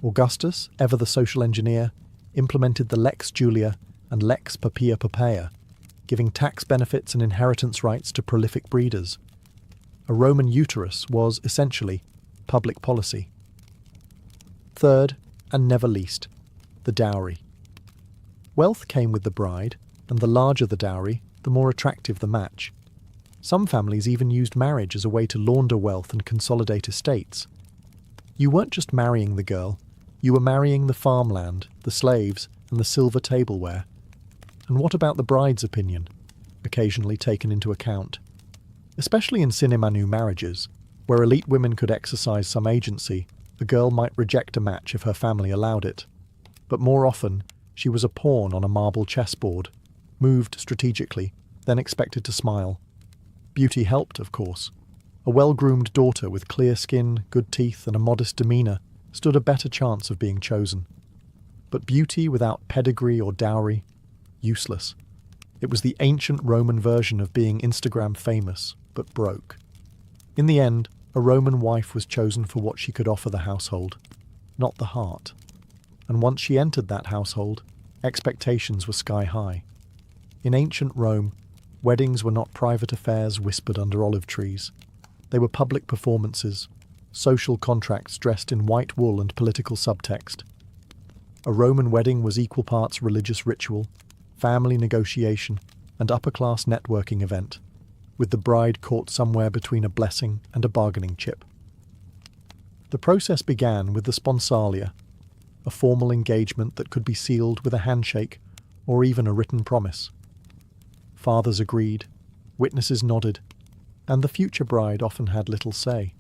Augustus, ever the social engineer, implemented the Lex Julia and Lex Poppaea Poppaea, giving tax benefits and inheritance rights to prolific breeders. A Roman uterus was, essentially, public policy. Third, and never least, the dowry. Wealth came with the bride, and the larger the dowry, the more attractive the match. Some families even used marriage as a way to launder wealth and consolidate estates. You weren't just marrying the girl, you were marrying the farmland, the slaves, and the silver tableware. And what about the bride's opinion, occasionally taken into account? Especially in sine manu marriages, where elite women could exercise some agency, a girl might reject a match if her family allowed it. But more often, she was a pawn on a marble chessboard, moved strategically, then expected to smile. Beauty helped, of course. A well-groomed daughter with clear skin, good teeth, and a modest demeanour stood a better chance of being chosen. But beauty without pedigree or dowry, useless. It was the ancient Roman version of being Instagram famous, but broke. In the end, a Roman wife was chosen for what she could offer the household, not the heart. And once she entered that household, expectations were sky high. In ancient Rome, weddings were not private affairs whispered under olive trees. They were public performances, social contracts dressed in white wool and political subtext. A Roman wedding was equal parts religious ritual, family negotiation, and upper-class networking event, with the bride caught somewhere between a blessing and a bargaining chip. The process began with the sponsalia, a formal engagement that could be sealed with a handshake or even a written promise. Fathers agreed, witnesses nodded, and the future bride often had little say.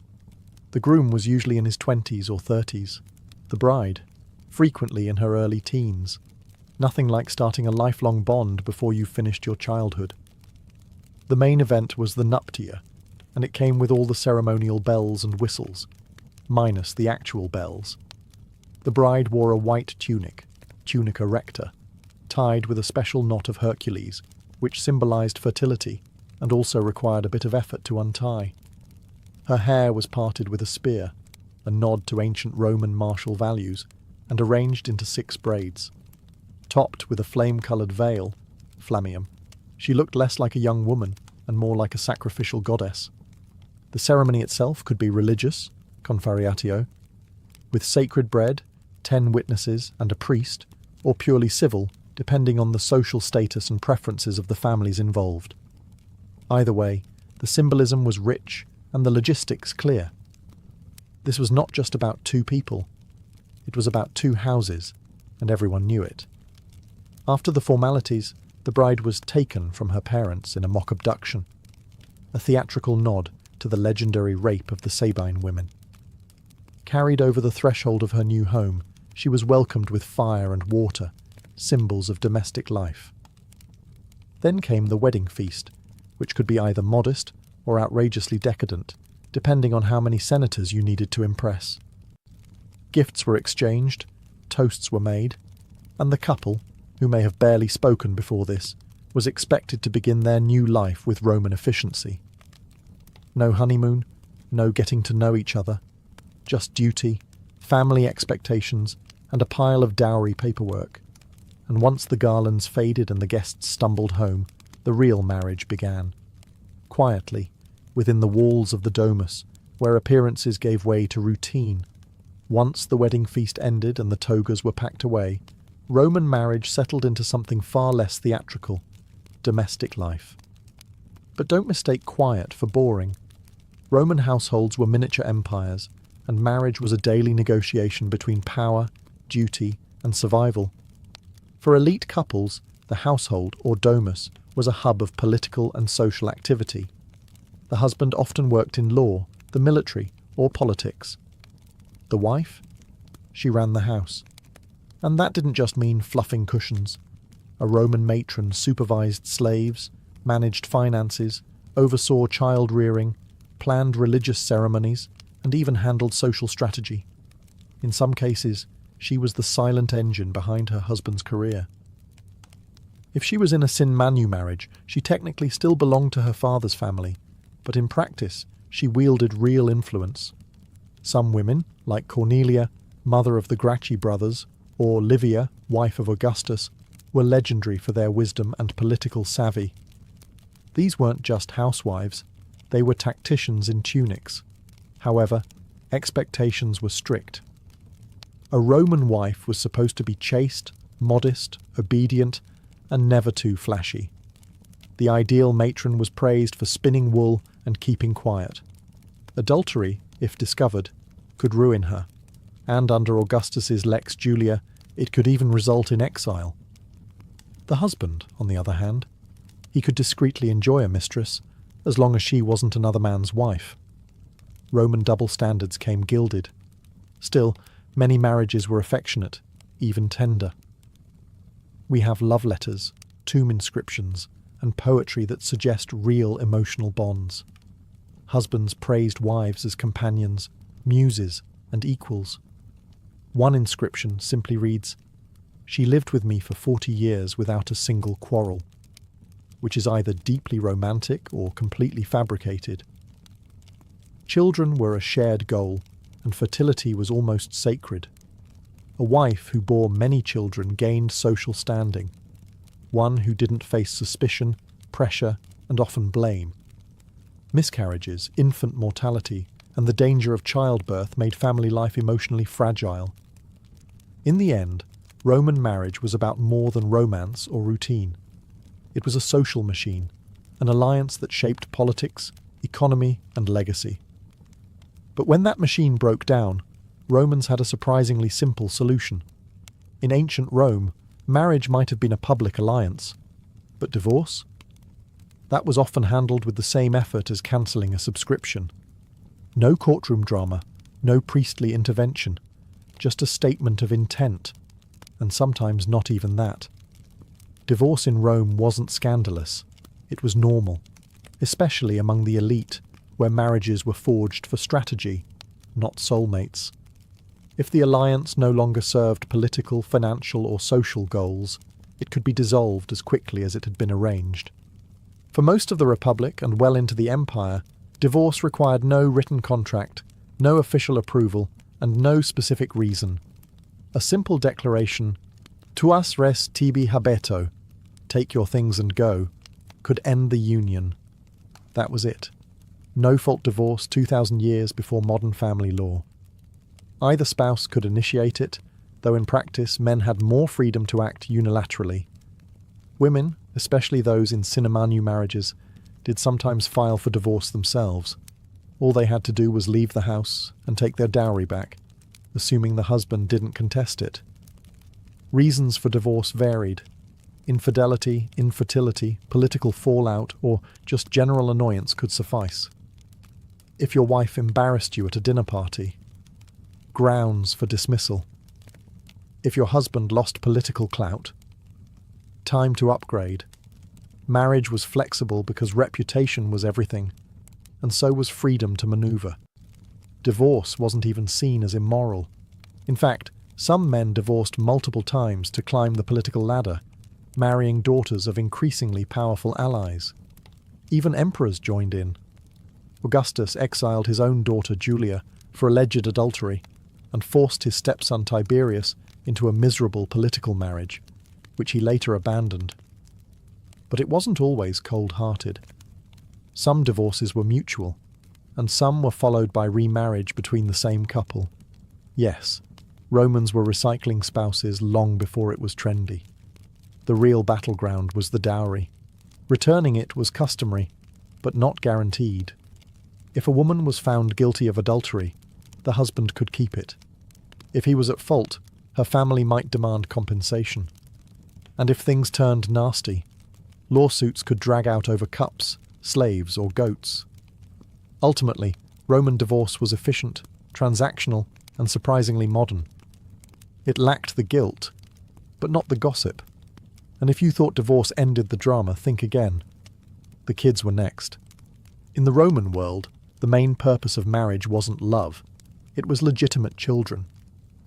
The groom was usually in his 20s or 30s, the bride, frequently in her early teens. Nothing like starting a lifelong bond before you've finished your childhood. The main event was the nuptia, and it came with all the ceremonial bells and whistles, minus the actual bells. The bride wore a white tunic, tunica recta, tied with a special knot of Hercules, which symbolized fertility and also required a bit of effort to untie. Her hair was parted with a spear, a nod to ancient Roman martial values, and arranged into 6 braids. Topped with a flame-coloured veil, flammeum, she looked less like a young woman and more like a sacrificial goddess. The ceremony itself could be religious, confariatio, with sacred bread, 10 witnesses and a priest, or purely civil, depending on the social status and preferences of the families involved. Either way, the symbolism was rich and the logistics clear. This was not just about 2 people. It was about 2 houses, and everyone knew it. After the formalities, the bride was taken from her parents in a mock abduction, a theatrical nod to the legendary rape of the Sabine women. Carried over the threshold of her new home, she was welcomed with fire and water, symbols of domestic life. Then came the wedding feast, which could be either modest or outrageously decadent, depending on how many senators you needed to impress. Gifts were exchanged, toasts were made, and the couple, who may have barely spoken before this, was expected to begin their new life with Roman efficiency. No honeymoon, no getting to know each other, just duty, family expectations, and a pile of dowry paperwork. And once the garlands faded and the guests stumbled home, the real marriage began. Quietly, within the walls of the domus, where appearances gave way to routine. Once the wedding feast ended and the togas were packed away, Roman marriage settled into something far less theatrical, domestic life. But don't mistake quiet for boring. Roman households were miniature empires, and marriage was a daily negotiation between power, duty, and survival. For elite couples, the household, or domus, was a hub of political and social activity. The husband often worked in law, the military, or politics. The wife? She ran the house. And that didn't just mean fluffing cushions. A Roman matron supervised slaves, managed finances, oversaw child-rearing, planned religious ceremonies, and even handled social strategy. In some cases, she was the silent engine behind her husband's career. If she was in a sin manu marriage, she technically still belonged to her father's family, but in practice, she wielded real influence. Some women, like Cornelia, mother of the Gracchi brothers, or Livia, wife of Augustus, were legendary for their wisdom and political savvy. These weren't just housewives, they were tacticians in tunics. However, expectations were strict. A Roman wife was supposed to be chaste, modest, obedient, and never too flashy. The ideal matron was praised for spinning wool and keeping quiet. Adultery, if discovered, could ruin her, and under Augustus's Lex Julia, it could even result in exile. The husband, on the other hand, he could discreetly enjoy a mistress, as long as she wasn't another man's wife. Roman double standards came gilded. Still, many marriages were affectionate, even tender. We have love letters, tomb inscriptions, and poetry that suggest real emotional bonds. Husbands praised wives as companions, muses, and equals. One inscription simply reads, "She lived with me for 40 years without a single quarrel," which is either deeply romantic or completely fabricated. Children were a shared goal, and fertility was almost sacred. A wife who bore many children gained social standing, one who didn't face suspicion, pressure, and often blame. Miscarriages, infant mortality, and the danger of childbirth made family life emotionally fragile. In the end, Roman marriage was about more than romance or routine. It was a social machine, an alliance that shaped politics, economy, and legacy. But when that machine broke down, Romans had a surprisingly simple solution. In ancient Rome, marriage might have been a public alliance, but divorce? That was often handled with the same effort as cancelling a subscription. No courtroom drama, no priestly intervention, just a statement of intent, and sometimes not even that. Divorce in Rome wasn't scandalous, it was normal, especially among the elite, where marriages were forged for strategy, not soulmates. If the alliance no longer served political, financial, or social goals, it could be dissolved as quickly as it had been arranged. For most of the Republic and well into the Empire, divorce required no written contract, no official approval, and no specific reason. A simple declaration, "Tuas res tibi habeto," take your things and go, could end the union. That was it. No-fault divorce 2,000 years before modern family law. Either spouse could initiate it, though in practice men had more freedom to act unilaterally. Women, especially those in sine manu marriages, did sometimes file for divorce themselves. All they had to do was leave the house and take their dowry back, assuming the husband didn't contest it. Reasons for divorce varied. Infidelity, infertility, political fallout, or just general annoyance could suffice. If your wife embarrassed you at a dinner party, grounds for dismissal. If your husband lost political clout, time to upgrade. Marriage was flexible because reputation was everything, and so was freedom to maneuver. Divorce wasn't even seen as immoral. In fact, some men divorced multiple times to climb the political ladder, marrying daughters of increasingly powerful allies. Even emperors joined in. Augustus exiled his own daughter Julia for alleged adultery and forced his stepson Tiberius into a miserable political marriage, which he later abandoned. But it wasn't always cold-hearted. Some divorces were mutual, and some were followed by remarriage between the same couple. Yes, Romans were recycling spouses long before it was trendy. The real battleground was the dowry. Returning it was customary, but not guaranteed. If a woman was found guilty of adultery, the husband could keep it. If he was at fault, her family might demand compensation. And if things turned nasty, lawsuits could drag out over cups, slaves, or goats. Ultimately, Roman divorce was efficient, transactional, and surprisingly modern. It lacked the guilt, but not the gossip. And if you thought divorce ended the drama, think again. The kids were next. In the Roman world, the main purpose of marriage wasn't love. It was legitimate children.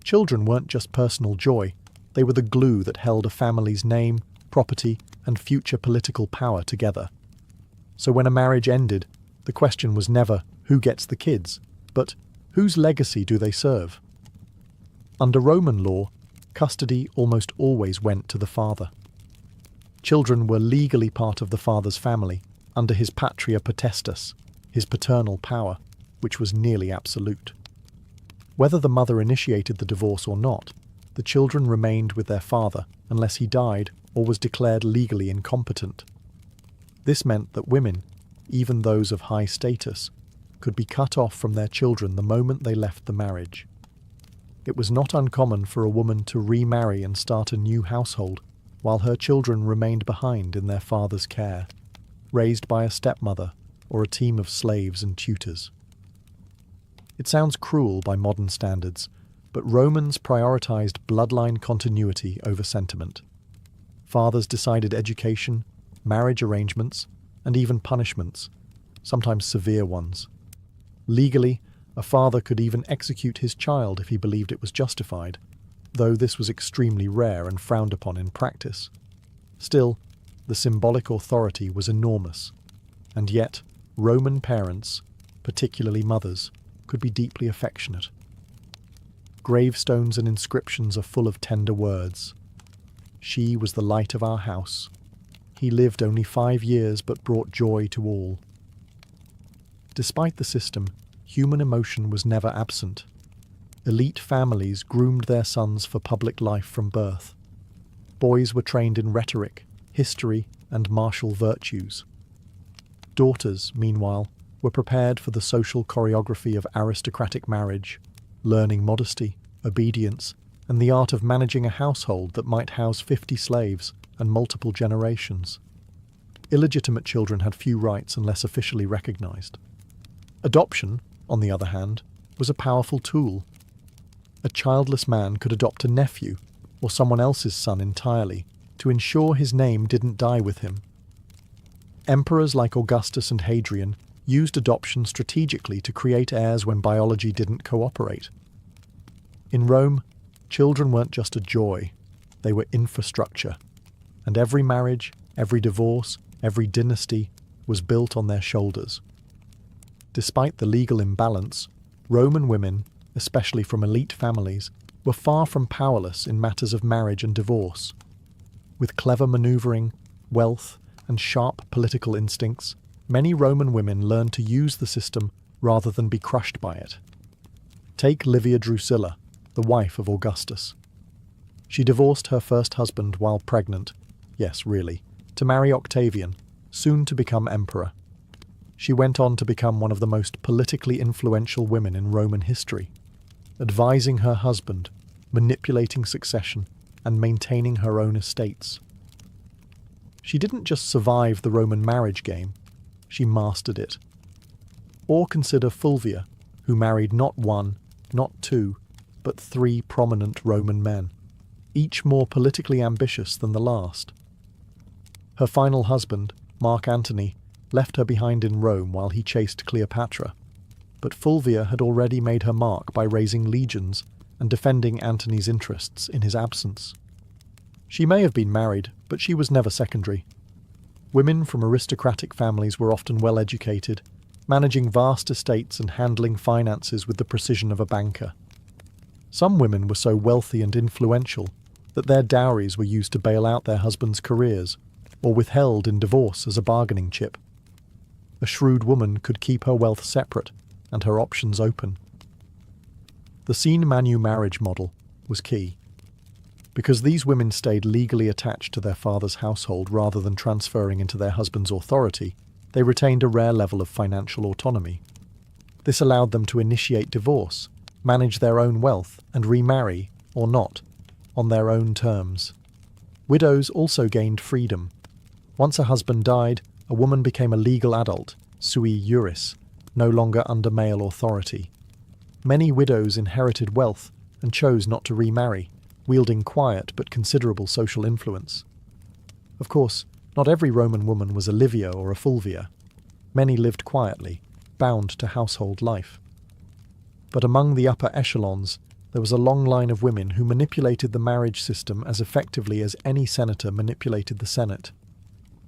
Children weren't just personal joy. They were the glue that held a family's name, property, and future political power together. So when a marriage ended, the question was never who gets the kids, but whose legacy do they serve? Under Roman law, custody almost always went to the father. Children were legally part of the father's family under his patria potestas, his paternal power, which was nearly absolute. Whether the mother initiated the divorce or not, the children remained with their father unless he died or was declared legally incompetent. This meant that women, even those of high status, could be cut off from their children the moment they left the marriage. It was not uncommon for a woman to remarry and start a new household while her children remained behind in their father's care, raised by a stepmother or a team of slaves and tutors. It sounds cruel by modern standards, but Romans prioritized bloodline continuity over sentiment. Fathers decided education, marriage arrangements, and even punishments, sometimes severe ones. Legally, a father could even execute his child if he believed it was justified, though this was extremely rare and frowned upon in practice. Still, the symbolic authority was enormous, and yet Roman parents, particularly mothers, could be deeply affectionate. Gravestones and inscriptions are full of tender words. She was the light of our house. He lived only 5 years but brought joy to all. Despite the system, human emotion was never absent. Elite families groomed their sons for public life from birth. Boys were trained in rhetoric, history, and martial virtues. Daughters, meanwhile, were prepared for the social choreography of aristocratic marriage, learning modesty, obedience, and the art of managing a household that might house 50 slaves and multiple generations. Illegitimate children had few rights unless officially recognized. Adoption, on the other hand, was a powerful tool. A childless man could adopt a nephew or someone else's son entirely to ensure his name didn't die with him. Emperors like Augustus and Hadrian used adoption strategically to create heirs when biology didn't cooperate. In Rome, children weren't just a joy, they were infrastructure, and every marriage, every divorce, every dynasty was built on their shoulders. Despite the legal imbalance, Roman women, especially from elite families, were far from powerless in matters of marriage and divorce. With clever maneuvering, wealth, and sharp political instincts, many Roman women learned to use the system rather than be crushed by it. Take Livia Drusilla, the wife of Augustus. She divorced her first husband while pregnant, yes, really, to marry Octavian, soon to become emperor. She went on to become one of the most politically influential women in Roman history, advising her husband, manipulating succession, and maintaining her own estates. She didn't just survive the Roman marriage game, she mastered it. Or consider Fulvia, who married not one, not two, but 3 prominent Roman men, each more politically ambitious than the last. Her final husband, Mark Antony, left her behind in Rome while he chased Cleopatra, but Fulvia had already made her mark by raising legions and defending Antony's interests in his absence. She may have been married, but she was never secondary. Women from aristocratic families were often well educated, managing vast estates and handling finances with the precision of a banker. Some women were so wealthy and influential that their dowries were used to bail out their husbands' careers, or withheld in divorce as a bargaining chip. A shrewd woman could keep her wealth separate and her options open. The sine manu marriage model was key. Because these women stayed legally attached to their father's household rather than transferring into their husband's authority, they retained a rare level of financial autonomy. This allowed them to initiate divorce, manage their own wealth, and remarry, or not, on their own terms. Widows also gained freedom. Once a husband died, a woman became a legal adult, sui juris, no longer under male authority. Many widows inherited wealth and chose not to remarry, wielding quiet but considerable social influence. Of course, not every Roman woman was a Livia or a Fulvia. Many lived quietly, bound to household life. But among the upper echelons, there was a long line of women who manipulated the marriage system as effectively as any senator manipulated the Senate.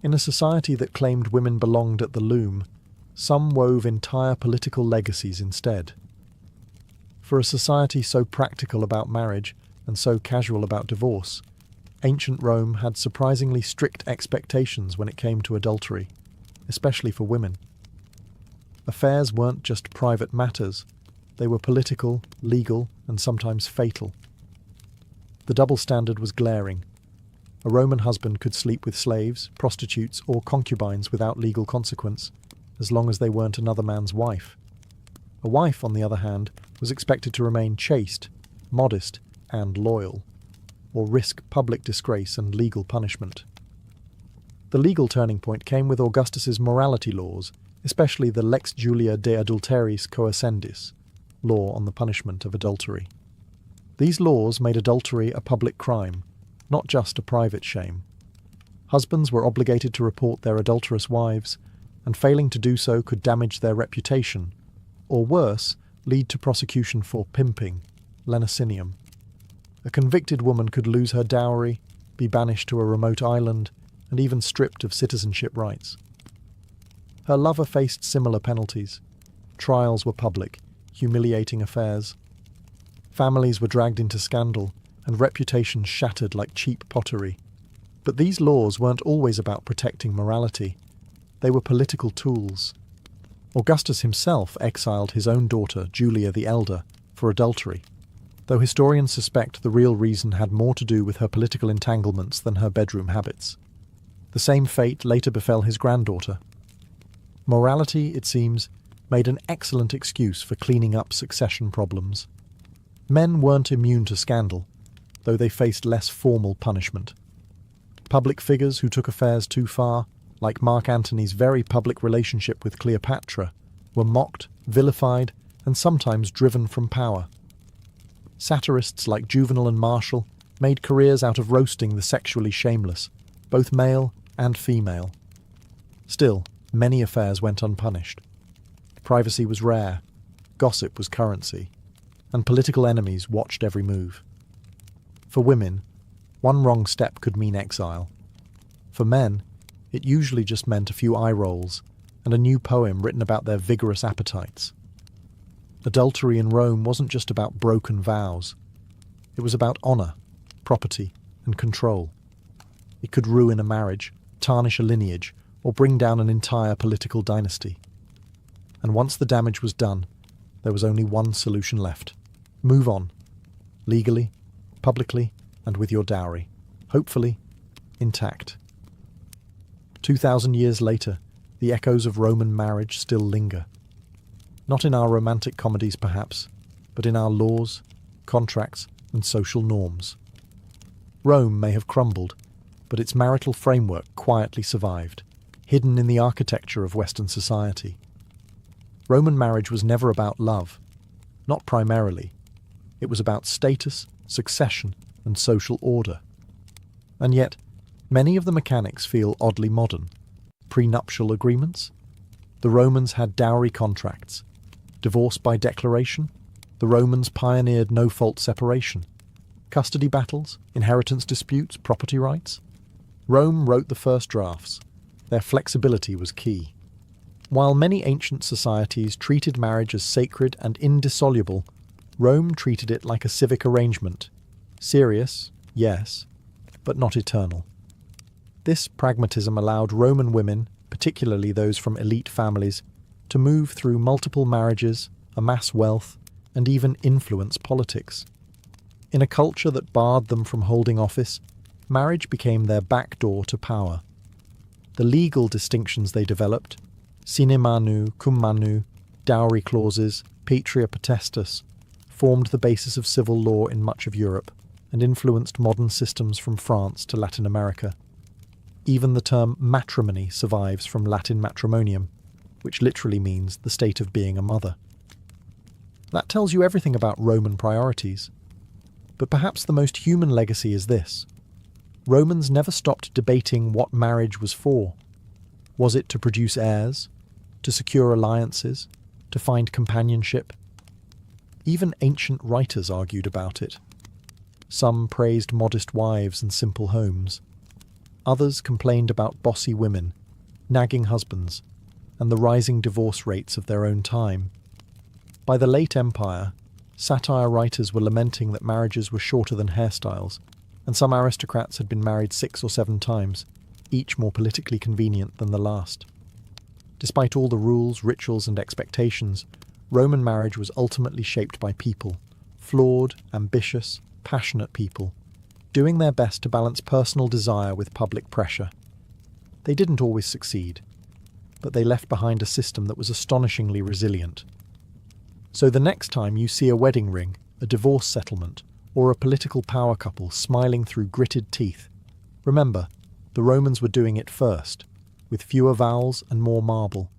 In a society that claimed women belonged at the loom, some wove entire political legacies instead. For a society so practical about marriage and so casual about divorce, ancient Rome had surprisingly strict expectations when it came to adultery, especially for women. Affairs weren't just private matters, they were political, legal, and sometimes fatal. The double standard was glaring. A Roman husband could sleep with slaves, prostitutes, or concubines without legal consequence, as long as they weren't another man's wife. A wife, on the other hand, was expected to remain chaste, modest, and loyal, or risk public disgrace and legal punishment. The legal turning point came with Augustus's morality laws, especially the Lex Julia de Adulteris Coascendis, law on the punishment of adultery. These laws made adultery a public crime, not just a private shame. Husbands were obligated to report their adulterous wives, and failing to do so could damage their reputation, or worse, lead to prosecution for pimping, lenocinium. A convicted woman could lose her dowry, be banished to a remote island, and even stripped of citizenship rights. Her lover faced similar penalties. Trials were public, humiliating affairs. Families were dragged into scandal, and reputations shattered like cheap pottery. But these laws weren't always about protecting morality. They were political tools. Augustus himself exiled his own daughter, Julia the Elder, for adultery, though historians suspect the real reason had more to do with her political entanglements than her bedroom habits. The same fate later befell his granddaughter. Morality, it seems, made an excellent excuse for cleaning up succession problems. Men weren't immune to scandal, though they faced less formal punishment. Public figures who took affairs too far, like Mark Antony's very public relationship with Cleopatra, were mocked, vilified, and sometimes driven from power. Satirists like Juvenal and Martial made careers out of roasting the sexually shameless, both male and female. Still, many affairs went unpunished. Privacy was rare, gossip was currency, and political enemies watched every move. For women, one wrong step could mean exile. For men, it usually just meant a few eye rolls and a new poem written about their vigorous appetites. Adultery in Rome wasn't just about broken vows. It was about honour, property, and control. It could ruin a marriage, tarnish a lineage, or bring down an entire political dynasty. And once the damage was done, there was only one solution left. Move on. Legally, publicly, and with your dowry. Hopefully, intact. 2,000 years later, the echoes of Roman marriage still linger. Not in our romantic comedies, perhaps, but in our laws, contracts, and social norms. Rome may have crumbled, but its marital framework quietly survived, hidden in the architecture of Western society. Roman marriage was never about love, not primarily. It was about status, succession, and social order. And yet, many of the mechanics feel oddly modern. Prenuptial agreements? The Romans had dowry contracts. Divorce by declaration? The Romans pioneered no-fault separation. Custody battles? Inheritance disputes? Property rights? Rome wrote the first drafts. Their flexibility was key. While many ancient societies treated marriage as sacred and indissoluble, Rome treated it like a civic arrangement. Serious, yes, but not eternal. This pragmatism allowed Roman women, particularly those from elite families, to move through multiple marriages, amass wealth, and even influence politics. In a culture that barred them from holding office, marriage became their backdoor to power. The legal distinctions they developed, sine manu, cum manu, dowry clauses, patria potestas, formed the basis of civil law in much of Europe and influenced modern systems from France to Latin America. Even the term matrimony survives from Latin matrimonium, which literally means the state of being a mother. That tells you everything about Roman priorities. But perhaps the most human legacy is this. Romans never stopped debating what marriage was for. Was it to produce heirs? To secure alliances? To find companionship? Even ancient writers argued about it. Some praised modest wives and simple homes. Others complained about bossy women, nagging husbands, and the rising divorce rates of their own time. By the late Empire, satire writers were lamenting that marriages were shorter than hairstyles, and some aristocrats had been married 6 or 7 times, each more politically convenient than the last. Despite all the rules, rituals, and expectations, Roman marriage was ultimately shaped by people, flawed, ambitious, passionate people, doing their best to balance personal desire with public pressure. They didn't always succeed, but they left behind a system that was astonishingly resilient. So the next time you see a wedding ring, a divorce settlement, or a political power couple smiling through gritted teeth, remember, the Romans were doing it first, with fewer vowels and more marble.